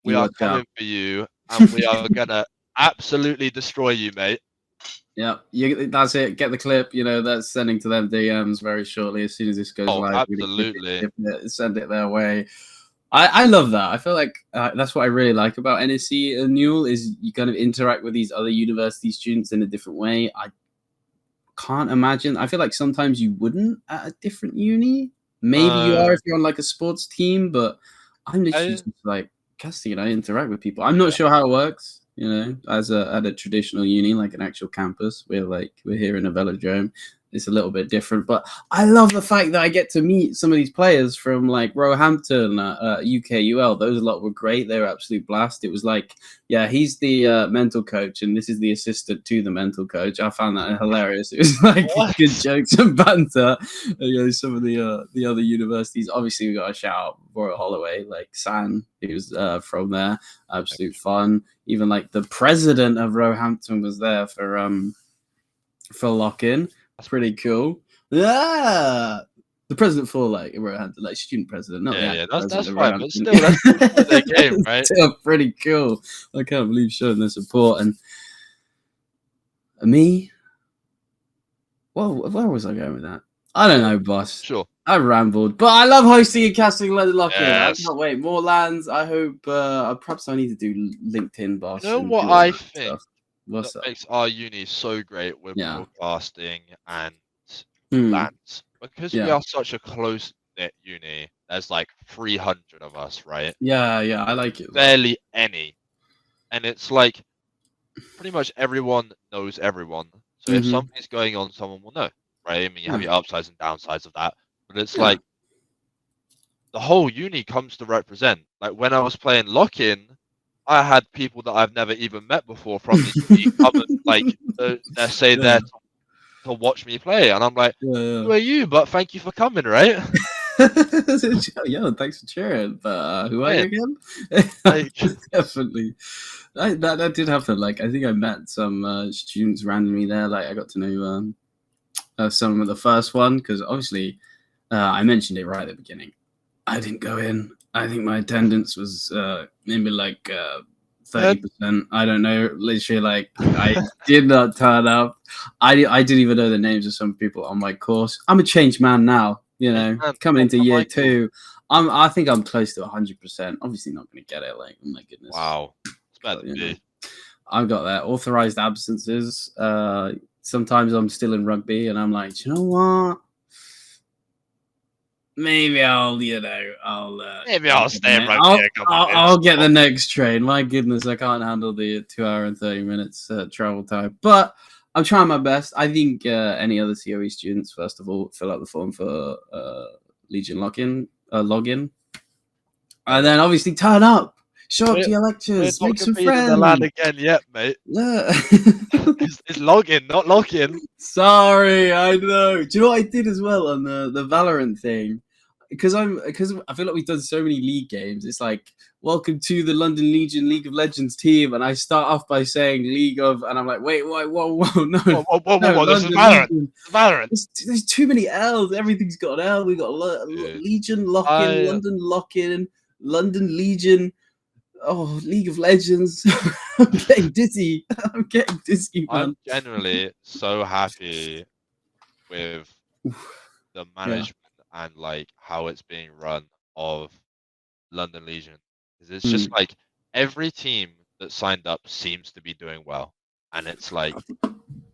we are coming for you, and we are gonna absolutely destroy you, mate. Yeah, that's it. Get the clip. That's sending to them DMs very shortly as soon as this goes live. Absolutely, send it their way. I love that. I feel like that's what I really like about NSC and Newell is you kind of interact with these other university students in a different way. I can't imagine. I feel like sometimes you wouldn't at a different uni. Maybe you are if you're on like a sports team, but I'm literally just like casting and I interact with people. I'm not sure how it works, at a traditional uni, like an actual campus. We're here in a velodrome. It's a little bit different, but I love the fact that I get to meet some of these players from like Roehampton, UKUL. Those lot were great. They were absolute blast. It was like, he's the mental coach, and this is the assistant to the mental coach. I found that hilarious. It was like good jokes and banter. Some of the other universities. Obviously, we got a shout out Royal Holloway, like San, who's from there. Absolute fun. Even like the president of Roehampton was there for lock-in. That's pretty cool. Yeah, the president for like student president. Not that's fine, but still, that's their game, right? Still pretty cool. I can't believe showing their support and me. Well, where was I going with that? I don't know, boss. Sure. I rambled, but I love hosting and casting lock-in. Yes. I can't wait. More lands. I hope. Perhaps I need to do LinkedIn, boss. You know what I think? What's that makes our uni so great with broadcasting and lands because we are such a close knit uni. There's like 300 of us, right? Yeah, I like it. Barely any, and it's like pretty much everyone knows everyone. So if something's going on, someone will know, right? I mean, you have your upsides and downsides of that, but it's like the whole uni comes to represent. Like when I was playing lock-in. I had people that I've never even met before from the uni come and they're there to watch me play, and I'm like, "Who are you?" But thank you for coming, right? Thanks for cheering. But who are you again? Definitely, that did happen. Like I think I met some students randomly there. Like I got to know some of the first one because obviously I mentioned it right at the beginning. I didn't go in. I think my attendance was maybe like 30%. I don't know. Literally, like I did not turn up. I didn't even know the names of some people on my course. I'm a changed man now. You know, Man, coming into year Michael. 2, I think I'm close to 100%. Obviously, not going to get it. Like, oh my goodness. Wow, it's better than me. I've got that authorized absences. Sometimes I'm still in rugby, and I'm like, do you know what? Maybe I'll stay in rugby. I'll get the next train. My goodness, I can't handle the 2 hour and 30 minutes travel time. But I'm trying my best. I think any other COE students, first of all, fill out the form for Legion login, and then obviously turn up. Show up to your lectures. Make some friends. The lad again yet, mate. Yeah. It's login, not login. Sorry, I know. Do you know what I did as well on the Valorant thing? Because I feel like we've done so many league games. It's like, welcome to the London Legion League of Legends team, and I start off by saying League of, and I'm like, wait, whoa, no, whoa, this is Valorant. Valorant. There's too many L's. Everything's got an L. We got Legion lock-in, London lock-in, London Legion. Oh, League of Legends. I'm getting dizzy. Man. I'm generally so happy with the management and like how it's being run of London Legion. Because it's just like every team that signed up seems to be doing well. And it's like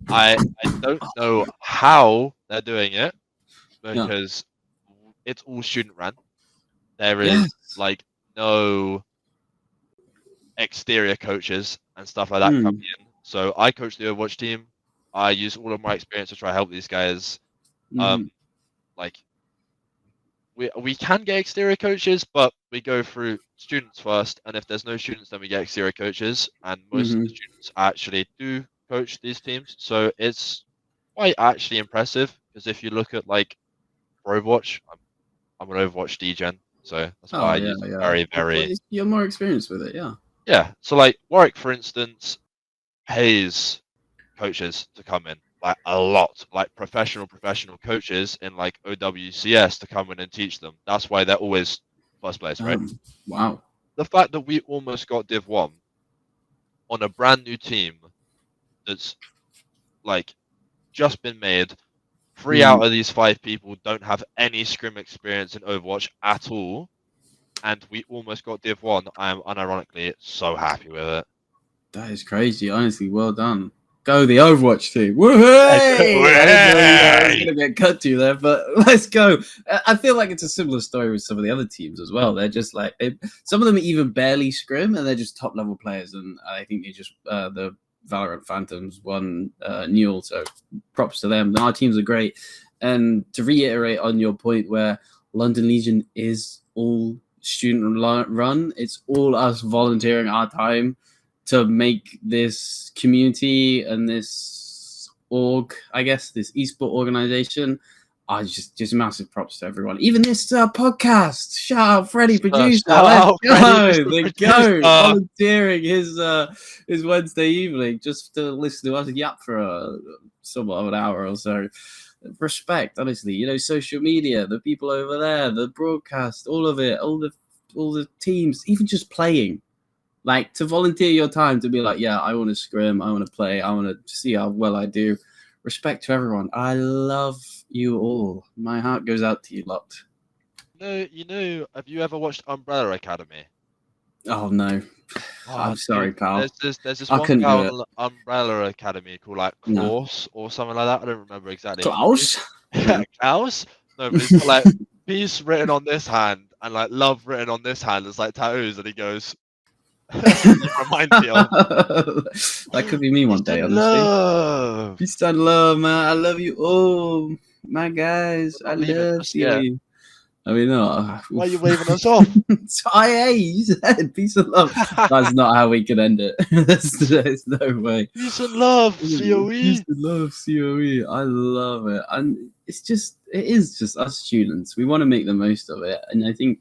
I don't know how they're doing it because it's all student run. There is like no exterior coaches and stuff like that coming in. So I coach the Overwatch team. I use all of my experience to try to help these guys. Like we can get exterior coaches, but we go through students first, and if there's no students, then we get exterior coaches, and most of the students actually do coach these teams. So it's quite actually impressive, because if you look at like Overwatch, I'm an Overwatch DGen, so that's why I use very you're more experienced with it, yeah. So like Warwick, for instance, pays coaches to come in, like a lot, like professional coaches in like OWCS to come in and teach them. That's why they're always first place, right? Wow. The fact that we almost got Div 1 on a brand new team that's like just been made. 3 out of these 5 people don't have any scrim experience in Overwatch at all, and we almost got Div 1. I am unironically so happy with it. That is crazy, honestly. Well done. Go the Overwatch team. Woohoo! I was going to get cut to there, but let's go. I feel like it's a similar story with some of the other teams as well. They're just like, some of them even barely scrim, and they're just top level players. And I think they just, the Valorant Phantoms won Newell, so props to them. Our teams are great. And to reiterate on your point where London Legion is all student run, it's all us volunteering our time to make this community and this org, I guess, this esport organization. Just massive props to everyone. Even this podcast. Shout out Freddie, producer. Let's go. Volunteering his Wednesday evening just to listen to us yap for somewhat of an hour or so. Respect, honestly. You know, social media, the people over there, the broadcast, all of it, all the teams, even just playing. Like, to volunteer your time to be like, yeah, I want to scrim, I want to play, I want to see how well I do. Respect to everyone. I love you all. My heart goes out to you lot. You know, have you ever watched Umbrella Academy? Oh, no. I'm sorry, pal. There's this one guy on Umbrella Academy called like Klaus or something like that. I don't remember exactly. Klaus? Yeah, Klaus? No, but he's got like peace written on this hand and like love written on this hand. It's like tattoos, and he goes, reminds me of. That could be me one day, honestly. Love. Peace and love, man. I love you all, my guys. I love you. I mean, no. Why are you waving us off? You said peace and love. That's not how we can end it. There's no way. Peace and love, COE. Peace and love, COE. I love it. And it is just us students. We want to make the most of it. And I think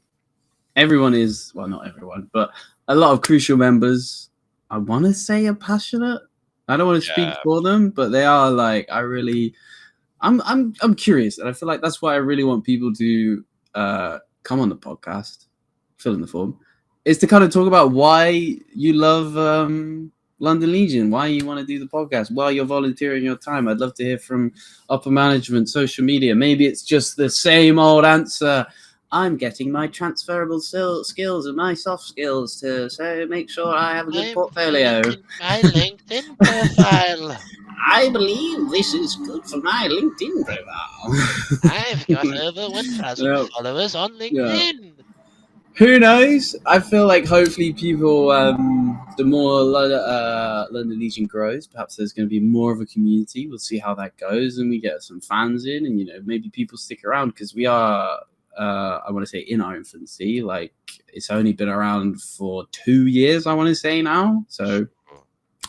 everyone is, well, not everyone, but a lot of crucial members, I want to say, are passionate. I don't want to speak for them, but they are like, I'm curious. And I feel like that's why I really want people to come on the podcast, fill in the form, is to kind of talk about why you love London Legion, why you want to do the podcast, why you're volunteering your time. I'd love to hear from upper management, social media. Maybe it's just the same old answer. I'm getting my transferable skills and my soft skills to make sure I have a good portfolio. My LinkedIn profile. I believe this is good for my LinkedIn profile. I've got over 1,000 followers on LinkedIn. Yeah. Who knows? I feel like hopefully people, the more London Legion grows, perhaps there's going to be more of a community. We'll see how that goes, and we get some fans in, and maybe people stick around because we are, I want to say, in our infancy. Like it's only been around for 2 years, I want to say now. So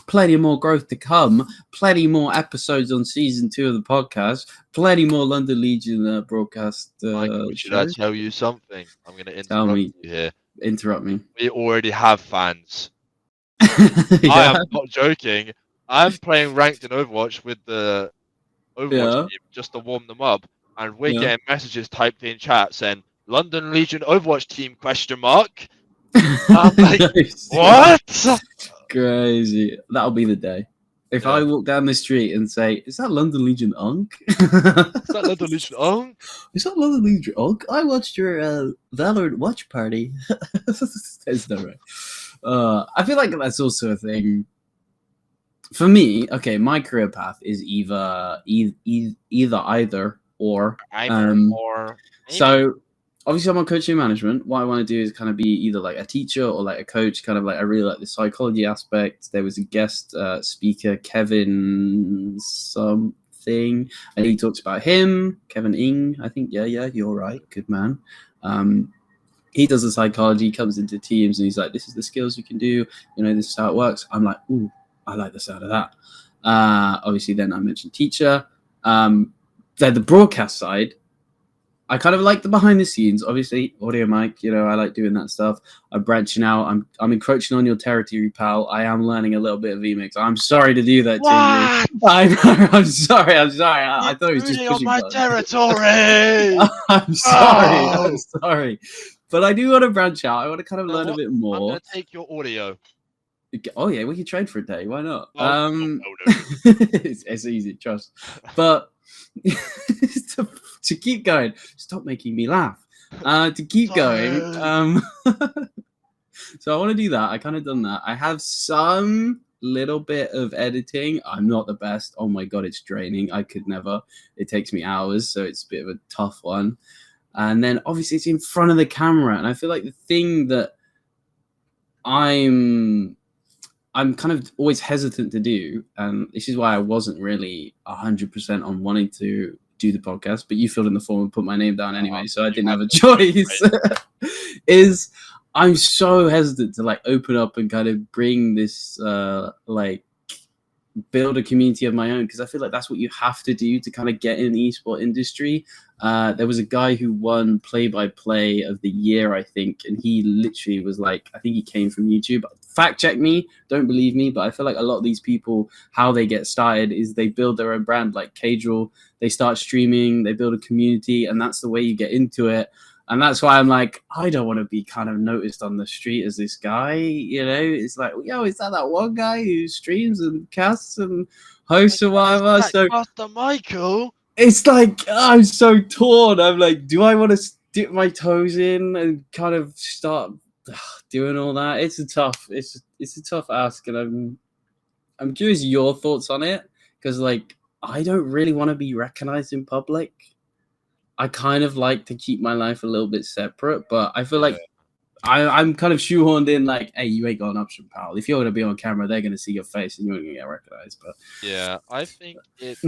plenty more growth to come, plenty more episodes on season 2 of the podcast, plenty more London Legion broadcast. Michael, should I tell you something? I'm going to interrupt you here. Interrupt me. We already have fans. I am not joking. I'm playing ranked in Overwatch with the Overwatch team just to warm them up, and we're getting messages typed in chat saying London Legion Overwatch team ? I'm like, what? Crazy. That'll be the day. If I walk down the street and say, "Is that London Legion Unk?" Is that London Legion Unk? Is that London Legion Unk? I watched your Valorant watch party. That's not right. I feel like that's also a thing. For me, okay, my career path is either or. So obviously I'm on coaching management. What I want to do is kind of be either like a teacher or like a coach, kind of like I really like the psychology aspect. There was a guest speaker, Kevin something, and he talks about him, Kevin Ing, I think. Yeah, you're right. Good man. He does the psychology, comes into teams, and he's like, this is the skills you can do. This is how it works. I'm like, ooh, I like the sound of that. Obviously, then I mentioned teacher. Then the broadcast side, I kind of like the behind the scenes, obviously, audio mic, I like doing that stuff. I'm branching out. I'm encroaching on your territory, pal. I am learning a little bit of VMix. I'm sorry to do that to you. I'm sorry. I thought it was just pushing on my territory. I'm sorry. But I do want to branch out. I want to kind of learn a bit more. I'm going to take your audio. Oh, yeah, we can trade for a day. Why not? No. It's easy, trust. But to keep going, stop making me laugh. To keep going, so I want to do that. I kind of done that. I have some little bit of editing. I'm not the best. Oh my god, it's draining. I could never. It takes me hours, so it's a bit of a tough one. And then obviously it's in front of the camera, and I feel like the thing that I'm kind of always hesitant to do, and this is why I wasn't really 100% on wanting to do the podcast, but you filled in the form and put my name down anyway, so I didn't have a choice, is I'm so hesitant to like open up and kind of bring this like build a community of my own, because I feel like that's what you have to do to kind of get in the esport industry. There was a guy who won play-by-play of the year, I think, and he literally was like, I think he came from YouTube. Fact check me, don't believe me, but I feel like a lot of these people, how they get started is they build their own brand, like Cadrel. They start streaming, they build a community, and that's the way you get into it. And that's why I'm like, I don't want to be kind of noticed on the street as this guy, It's like, yo, is that one guy who streams and casts and hosts or whatever? So Master Michael. It's like, I'm so torn. I'm like, do I want to dip my toes in and kind of start doing all that? It's a tough ask, and I'm curious your thoughts on it, because like I don't really want to be recognized in public. I kind of like to keep my life a little bit separate, but I feel like I'm kind of shoehorned in, like, hey, you ain't got an option, pal. If you're going to be on camera, they're going to see your face and you're going to get recognized. But yeah, I think it's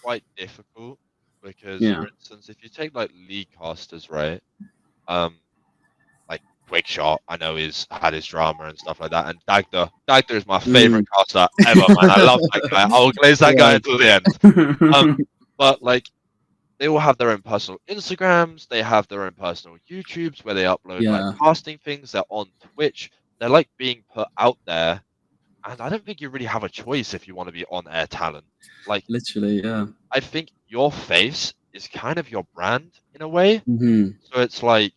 quite difficult because, for instance, if you take like league casters, right? Like Quickshot, I know had his drama and stuff like that, and Dagda is my favorite caster ever, man. I love that guy. I'll glaze that guy until the end. But like, they all have their own personal Instagrams. They have their own personal YouTubes where they upload like casting things. They're on Twitch. They're like being put out there, and I don't think you really have a choice if you want to be on-air talent. Like literally, yeah. I think your face is kind of your brand in a way. So it's like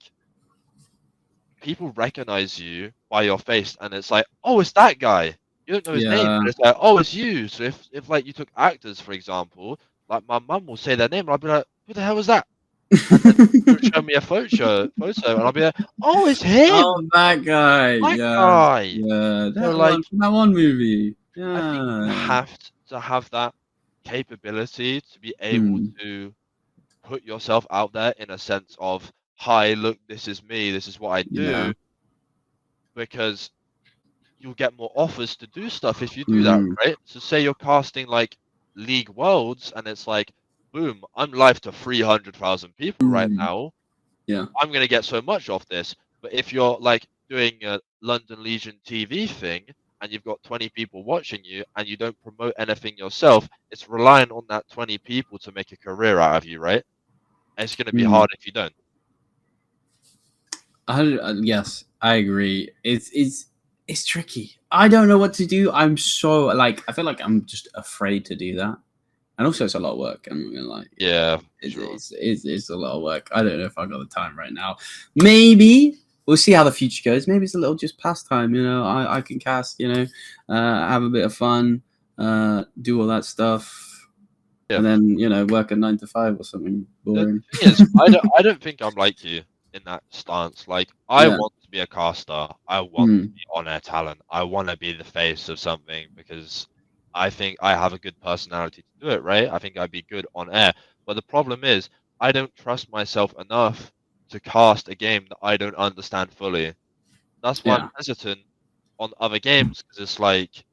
people recognize you by your face, and it's like, oh, it's that guy. You don't know his name, Yeah. but it's like, oh, it's you. So if like you took actors, for example, like my mum will say their name, and I'll be like, who the hell was that? And then she'll show me a photo, and I'll be like, oh, it's Oh, him, that guy. that Yeah. guy. Yeah. So That like, one movie. I think you Yeah. have to have that capability to be able Hmm. to put yourself out there in a sense of, hi, look, this is me, this is what I Yeah. do, because you'll get more offers to do stuff if you do that, Hmm. right? So say you're casting like League Worlds and it's like, boom, I'm live to 300,000 people right Hmm. now. Yeah. I'm gonna get so much off this. But if you're like doing a London Legion TV thing and you've got 20 people watching you and you don't promote anything yourself, it's relying on that 20 people to make a career out of you, right? And it's gonna be Hmm. hard if you don't. Yes, I agree. It's tricky. I don't know what to do. I'm so like I feel like I'm just afraid to do that. And also, it's a lot of work. I'm not gonna lie. Yeah, It's, sure. it's a lot of work. I don't know if I got the time right now. Maybe we'll see how the future goes. Maybe it's a little just pastime. I can cast. Have a bit of fun, do all that stuff, Yeah. and then work a 9 to 5 or something The boring. thing is, I don't think I'm like you in that stance. Like, I Yeah. want to be a caster. I want to Mm, be on-air talent. I want to be the face of something because I think I have a good personality to do it, right? I think I'd be good on air. But the problem is, I don't trust myself enough to cast a game that I don't understand fully. That's why I'm yeah. hesitant on other games because it's like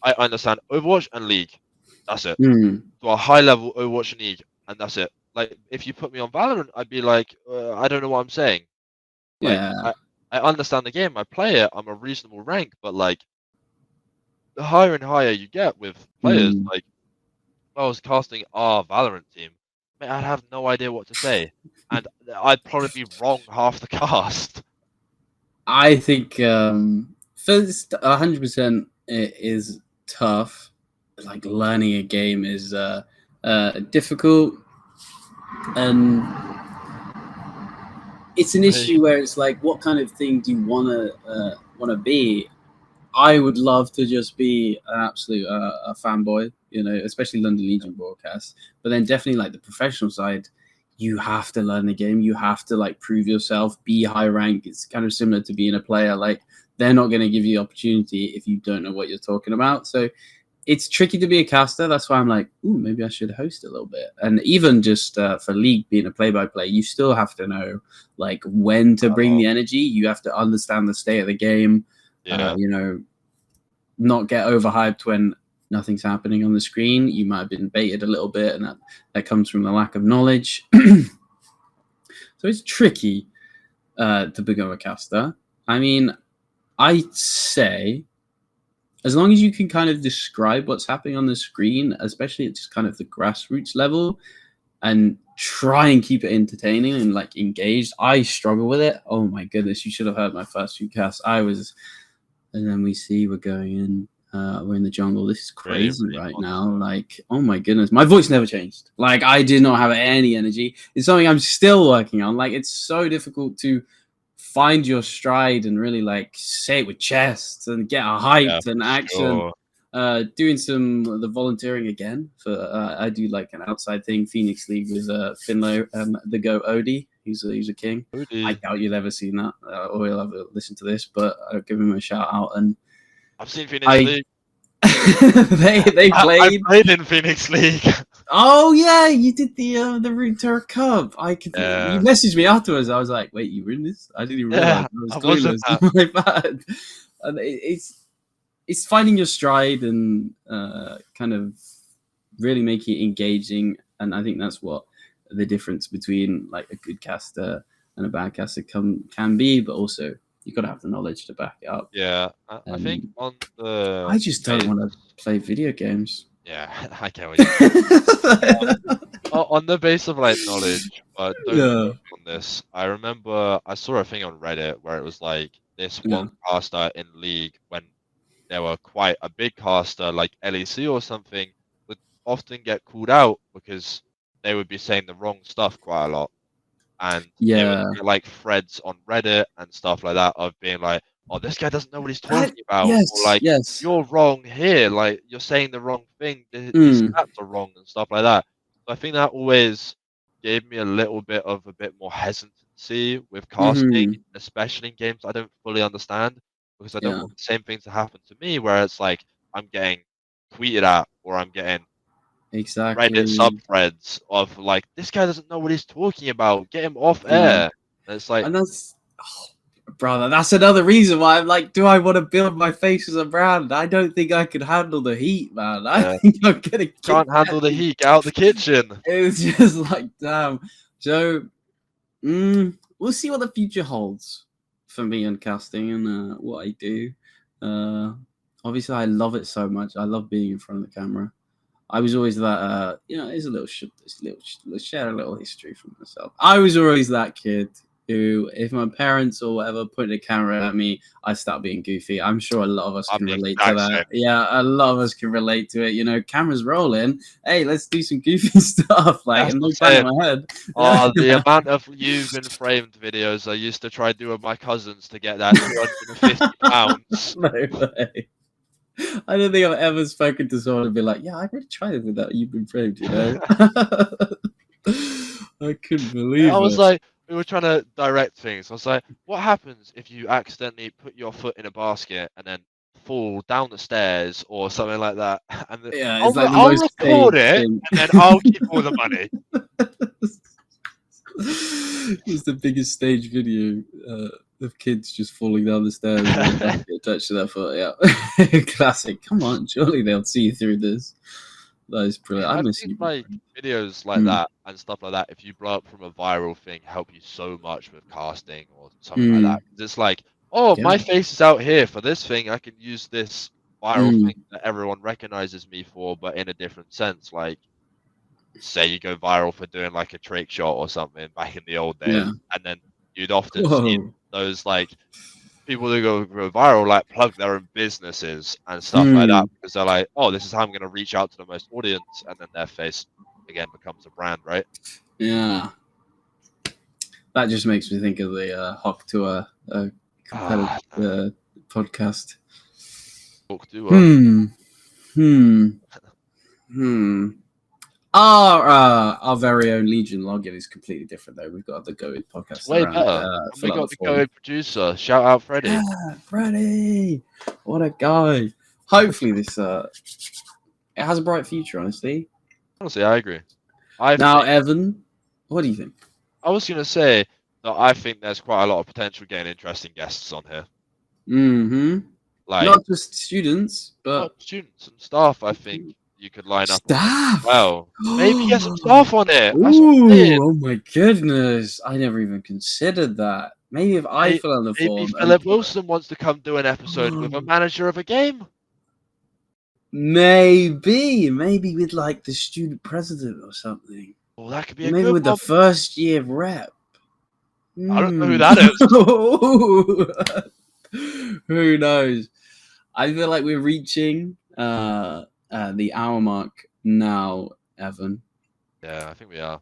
I understand Overwatch and League. That's it. Mm, To a high level Overwatch and League, and that's it. Like if you put me on Valorant, I'd be like, I don't know what I'm saying. Like yeah. I understand the game, I play it, I'm a reasonable rank, but like the higher and higher you get with players, Mm. like if I was casting our Valorant team, mate, I'd have no idea what to say, and I'd probably be wrong half the cast. I think first 100% it is tough. Like learning a game is difficult, and it's an Right. issue where it's like, what kind of thing do you wanna be? I would love to just be an absolute a fanboy, especially London Legion broadcast. But then definitely like the professional side, you have to learn the game. You have to like prove yourself, be high rank. It's kind of similar to being a player. Like they're not going to give you opportunity if you don't know what you're talking about. So it's tricky to be a caster. That's why I'm like, ooh, maybe I should host a little bit. And even just for League being a play-by-play, you still have to know like when to bring Oh, the energy. You have to understand the state of the game. yeah, Not get overhyped when nothing's happening on the screen. You might have been baited a little bit, and that comes from the lack of knowledge. So it's tricky to become a caster. I mean, I'd say as long as you can kind of describe what's happening on the screen, especially at just kind of the grassroots level, and try and keep it entertaining and like engaged. I struggle with it. Oh my goodness, you should have heard my first few casts. And then we see we're going in. We're in the jungle. This is really, crazy really right now. monotone. Like, oh my goodness, my voice never changed. Like, I did not have any energy. It's something I'm still working on. Like, it's so difficult to find your stride and really like say it with chest and get a Yeah, hyped and for action. sure. Doing some of the volunteering again for I do like an outside thing. Phoenix League with Finlow, the Go Odie. He's a king. I Odie. doubt you'll ever seen that or you'll ever listen to this, but I'll give him a shout out. And I've seen Phoenix I League. they I played. played in Phoenix League. Oh yeah, you did the route to a cup. You Yeah, messaged me afterwards. I was like, wait, you were in this? I didn't even realize. yeah, I was I wasn't clueless. that. My bad. And it's finding your stride and kind of really making it engaging. And I think that's what the difference between like a good caster and a bad caster can be. But also you got to have the knowledge to back it up. Yeah, I think And on the I just don't base, want to play video games. yeah, I get what you mean. On the base of like knowledge, but don't Yeah. quote me on this. I remember I saw a thing on Reddit where it was like this Yeah. one caster in League when they were quite a big caster, like LEC or something, would often get called out because they would be saying the wrong stuff quite a lot. And they would Yeah. get like threads on Reddit and stuff like that of being like, oh, this guy doesn't know what he's talking about, or Yes, like, yes. you're wrong here, like you're saying the wrong thing. These Mm, stats are wrong and stuff like that. So I think that always gave me a bit more hesitancy with casting, hmm. especially in games I don't fully understand, because I don't Yeah, want the same thing to happen to me, where it's like I'm getting tweeted at or I'm getting Reddit exactly. subthreads of like, this guy doesn't know what he's talking about. Get him off Yeah. air. And it's like, And that's, oh, brother, that's another reason why I'm like, do I want to build my face as a brand? I don't think I could handle the heat, man. I yeah, think I'm gonna can't kick handle that. the heat. Get out the kitchen. It was just like, damn. So, we'll see what the future holds for me on casting and what I do. Uh, Obviously, I love it so much. I love being in front of the camera. I was always that, it's a little, let's share a little history from myself. I was always that kid who, if my parents or whatever pointed a camera at me, I start being goofy. I'm sure a lot of us I'm can the relate to exact that. same. Yeah, a lot of us can relate to it. You know, cameras rolling. Hey, let's do some goofy stuff. Like, That's and no what plan I'm in saying. my head. Oh, the amount of you've been framed videos I used to try do with my cousins to get that £250. No way. I don't think I've ever spoken to someone and be like, yeah, I really tried it with that. You've been framed, you know? I couldn't I believe was it. like, we were trying to direct things. I was like, what happens if you accidentally put your foot in a basket and then fall down the stairs or something like that? And Yeah, it's like the I'll most record staged it thing. and then I'll keep all the money. It's the biggest stage video of kids just falling down the stairs with a basket attached to their foot. Yeah, classic. Come on, surely they'll see through this. That is brilliant. I I miss think you. like videos like Mm. that and stuff like that, if you blow up from a viral thing, help you so much with casting or something like that. Mm. 'Cause it's like, oh, Yeah. my face is out here for this thing. I can use this viral Mm. thing that everyone recognizes me for, but in a different sense. Like, say you go viral for doing like a trick shot or something back in the old days, Yeah. and then you'd often see Whoa. those like people who go viral like plug their own businesses and stuff like that Mm. because they're like, oh, this is how I'm going to reach out to the most audience, and then their face again becomes a brand, right? Yeah. That just makes me think of the Hawk to a competitive Ah, podcast. talk to her. Hmm. Hmm. Hmm. Our very own Legion login is completely different though. We've got the Go podcast Way around better. And we fill out got the the form. go producer. Shout out Freddie. Yeah, Freddie. What a guy. Hopefully this it has a bright future, honestly. Honestly, I agree. I Now, think Evan, what do you think? I was going to say that I think there's quite a lot of potential getting interesting guests on here. Mm-hmm. Like, Not just students, not but students and staff, I think you could line up on this as staff. well. Maybe get some staff on it. That's what I'm saying. Ooh, oh my goodness. I never even considered that. Maybe if I fill out the Maybe form and Philip Wilson wants to come do an episode with a manager of a game. maybe with like the student president or something. Oh, that could be Or a maybe good with the one. first year rep. I don't know who Hmm. that is. Who knows? I feel like we're reaching the hour mark now, Evan. Yeah, I think we are.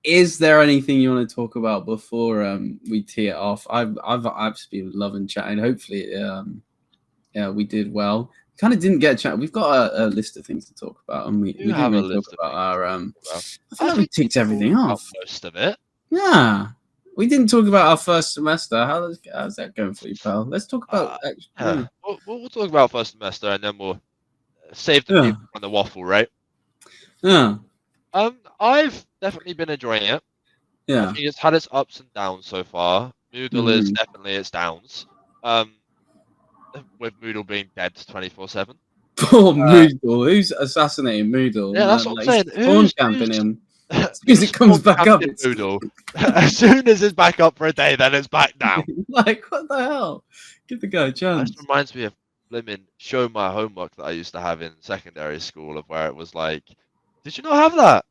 Is there anything you want to talk about before we tee it off? I've just been loving chatting. Hopefully, we did well. Kind of didn't get a chat. We've got a list of things to talk about, and we didn't Have a really talk list of about things our. to talk about. I feel like we think ticked everything talked about off. most of it. Yeah, we didn't talk about our first semester. How's that going for you, pal? Let's talk about. Yeah, we'll talk about first semester and then we'll save the Yeah, people on the waffle, right? yeah, I've definitely been enjoying it. I yeah. think it's had its ups and downs so far. Moodle is Mhm. definitely its downs. Um, with Moodle being dead 24/7. Poor Uh, Moodle. Who's assassinating Moodle? yeah, that's what I'm Like, saying. spawn camping him. As soon as Who's it comes spawn back up, camping it's Moodle? As soon as it's back up for a day, then it's back down. like, what the hell? Give the guy a That chance. just reminds me of blimmin' show my homework that I used to have in secondary school, of where it was like, did you not have that?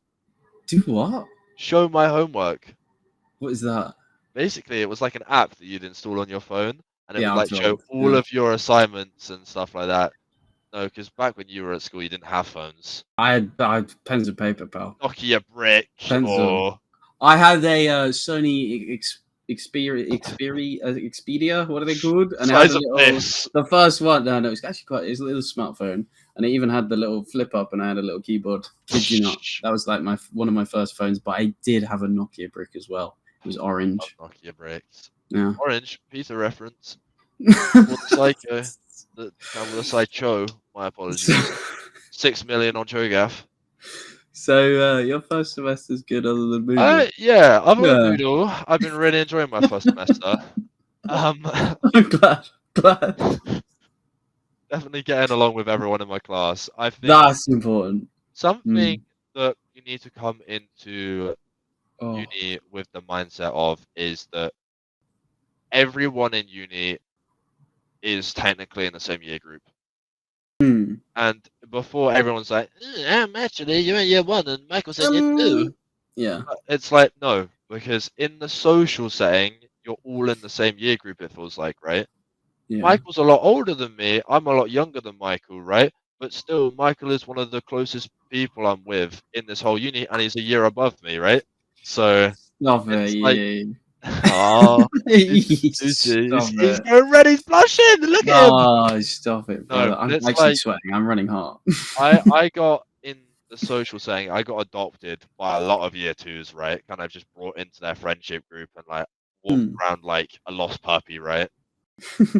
Do what? Show my homework. What is that? Basically, it was like an app that you'd install on your phone, and it Yeah, would I'm like show told. all Yeah. of your assignments and stuff like that. No, because back when you were at school, you didn't have phones. I had pens and paper, pal. Nokia brick Pencil. or I had a Sony Expedia, what are they called? And it Size had a of little, this. the first one. No, it's actually it's a little smartphone, and it even had the little flip up, and I had a little keyboard. Kid you not, that was like one of my first phones. But I did have a Nokia brick as well. It was orange. Nokia bricks. Yeah. Orange, pizza reference. Well, Psycho. The Psycho. My apologies. 6 million on Cho'Gath. So your first semester's good, other than Moodle. Yeah, other than Yeah. Moodle, I've been really enjoying my first semester. I'm glad. Definitely getting along with everyone in my class. I think That's important. something that you need to come into Oh. uni with the mindset of is that everyone in uni is technically in the same year group. And before everyone's like, actually, you're in year 1 and Michael's in year 2. Yeah. It's like, no, because in the social setting, you're all in the same year group, it feels like, right? Yeah. Michael's a lot older than me. I'm a lot younger than Michael, right? But still, Michael is one of the closest people I'm with in this whole uni, and he's a year above me, right? So Stop it's it, like, oh, he's already blushing. Look at him. Oh, stop it, brother. No, I'm it's actually like sweating. I'm running hot. I got in the social setting. I got adopted by a lot of year 2s, right? Kind of just brought into their friendship group and like walked around like a lost puppy, right?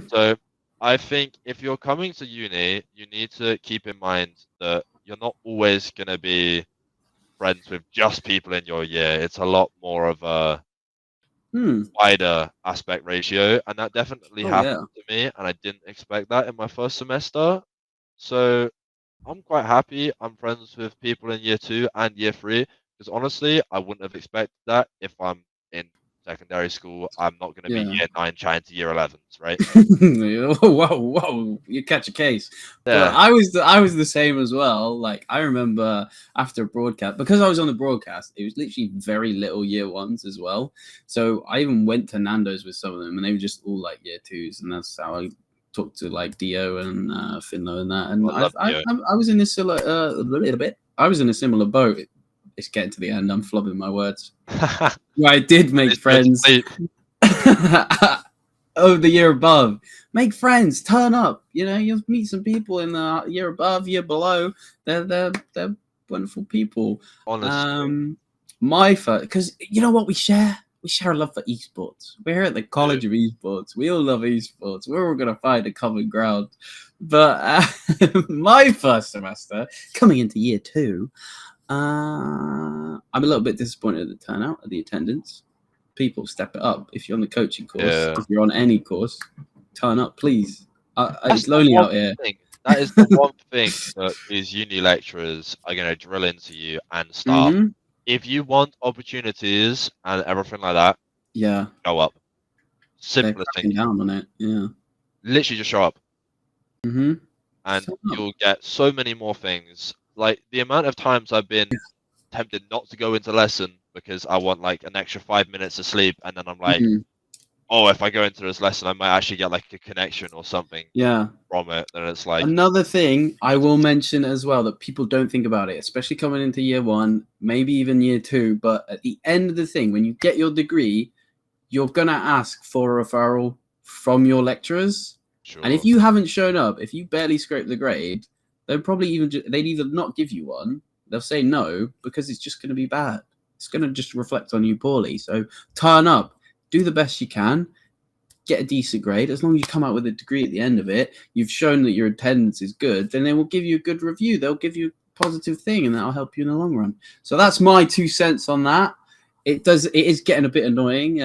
So I think if you're coming to uni, you need to keep in mind that you're not always going to be friends with just people in your year. It's a lot more of a wider aspect ratio, and that definitely happened to me, and I didn't expect that in my first semester. So I'm quite happy I'm friends with people in year 2 and year 3, because honestly, I wouldn't have expected that if I'm in secondary school. I'm not going to be year 9 chatting to year 11s, right? Whoa, you catch a case. Yeah. But I was the same as well. Like, I remember after broadcast, because I was on the broadcast, it was literally very little year 1s as well. So I even went to Nando's with some of them, and they were just all like year 2s, and that's how I talked to like Dio and Finlo and that. And I was in a little bit. I was in a similar boat. It's getting to the end. I'm flobbing my words. I did make friends. Oh, the year above. Make friends. Turn up. You know, you'll meet some people in the year above, year below. They're wonderful people. Honestly. My first, because you know what we share? We share a love for esports. We're here at the College of Esports. We all love esports. We're all going to find a common ground. But my first semester, coming into year 2, I'm a little bit disappointed at the turnout, at the attendance. People, step it up. If you're on the coaching course, if you're on any course, turn up, please. It's lonely out here. That is the one thing that these uni lecturers are going to drill into you and staff. If you want opportunities and everything like that, go up. Simplest thing. Down on it. Yeah. Literally just show up. And you'll get so many more things. Like the amount of times I've been tempted not to go into lesson because I want like an extra 5 minutes of sleep, and then I'm like, oh, if I go into this lesson, I might actually get like a connection or something from it. And it's like another thing I will mention as well that people don't think about it, especially coming into year 1, maybe even year 2. But at the end of the thing, when you get your degree, you're gonna ask for a referral from your lecturers. Sure. And if you haven't shown up, if you barely scrape the grade, they'd probably they'd either not give you one, they'll say no, because it's just going to be bad. It's going to just reflect on you poorly. So turn up, do the best you can, get a decent grade. As long as you come out with a degree at the end of it, you've shown that your attendance is good, then they will give you a good review. They'll give you a positive thing, and that'll help you in the long run. So that's my 2 cents on that. It is getting a bit annoying.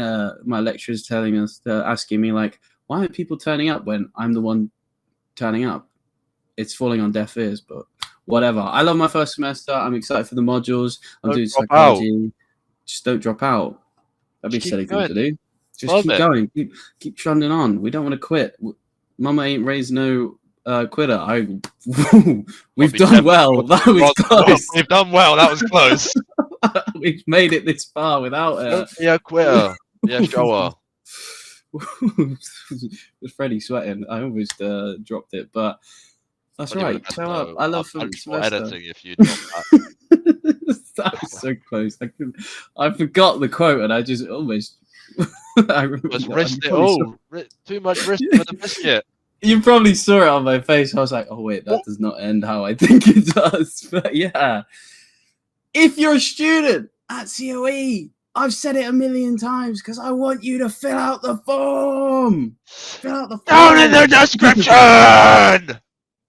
My lecturer's asking me like, why aren't people turning up when I'm the one turning up? It's falling on deaf ears, but whatever. I love my first semester. I'm excited for the modules. I'm doing psychology. Just don't drop out. That'd be a silly thing to do. Just keep going. Keep trundling on. We don't want to quit. Mama ain't raised no quitter. We've done well. That was close. We've done well. That was close. We've made it this far without her. Yeah, quitter. Yeah, shower. With Freddie sweating, I almost dropped it, but that's right. Show up. I love editing if you drop that. That was so close. I forgot the quote, and I just almost I remember. Was that. risked You it probably saw- all. Too much risk for the biscuit. You probably saw it on my face. I was like, oh wait, that does not end how I think it does. But yeah, if you're a student at COE, I've said it a million times because I want you to fill out the form. Fill out the form. Down in the description!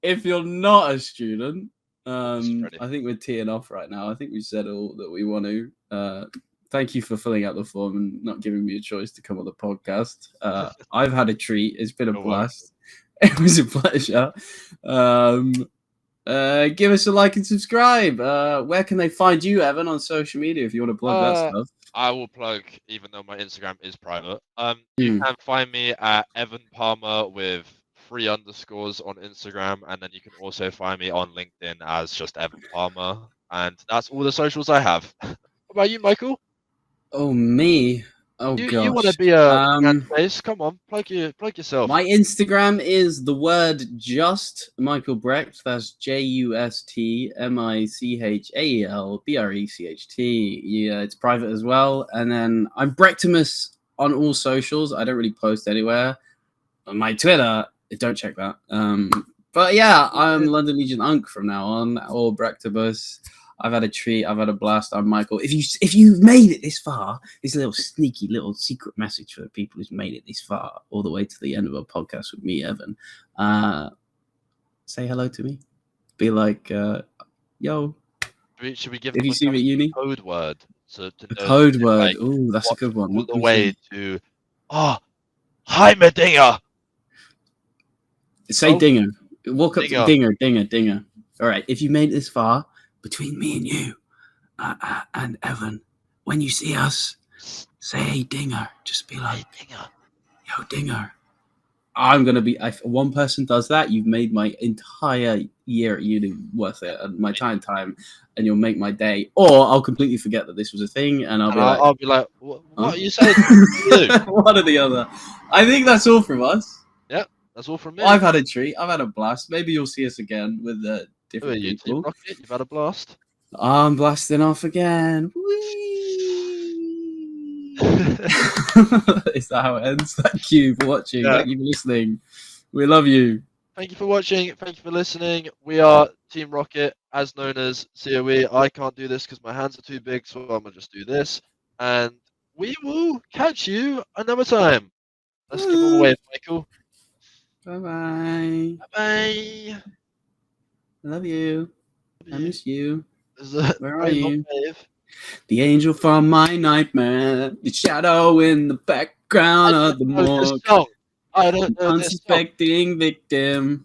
If you're not a student, Freddie. I think we're teeing off right now. I think we said all that we want to. Thank you for filling out the form and not giving me a choice to come on the podcast. I've had a treat. It's been a You're blast. It was a pleasure. Give us a like and subscribe. Where can they find you, Evan, on social media if you want to plug that stuff? I will plug, even though my Instagram is private. You can find me at Evan Palmer with 3 underscores on Instagram, and then you can also find me on LinkedIn as just Evan Palmer, and that's all the socials I have. What about you, Michael? Oh, me. Oh, you gosh. want to be a man face? Come on, plug yourself. My Instagram is the word just Michael Brecht. That's JUSTMICHAELBRECHT. Yeah, it's private as well. And then I'm Brechtimus on all socials. I don't really post anywhere. On my Twitter, don't check that. But yeah, I'm London Legion Unk from now on, or Brechtimus. I've had a treat. I've had a blast. I'm Michael. If you've made it this far, this little sneaky little secret message for the people who's made it this far, all the way to the end of a podcast with me, Evan. Say hello to me. Be like, yo. Should we give Did them you see me at uni? code word? To know Code word. Like, Oh, that's a good one. All the way to, Heimerdinger. Say dinger. Walk up Dinger. to dinger. All right. If you made it this far, between me and you and Evan, when you see us, say, hey, Dinger. Just be like, hey, Dinger. Yo, Dinger. I'm going to be, if one person does that, you've made my entire year at uni worth it, and my time, and you'll make my day. Or I'll completely forget that this was a thing, and I'll be like, what are you saying? One or the other. I think that's all from us. Yep, that's all from me. I've had a treat. I've had a blast. Maybe you'll see us again with different people. Team Rocket, you've had a blast. I'm blasting off again. Is that how it ends? Thank you for watching. Yeah. Thank you for listening. We love you. Thank you for watching. Thank you for listening. We are Team Rocket, as known as COE. I can't do this because my hands are too big, so I'm going to just do this. And we will catch you another time. Let's give them away, Michael. Bye-bye. Bye-bye. I love you. I miss you. Where are you? The angel from my nightmare. The shadow in the background of the morgue. I don't know this song. Unsuspecting victim.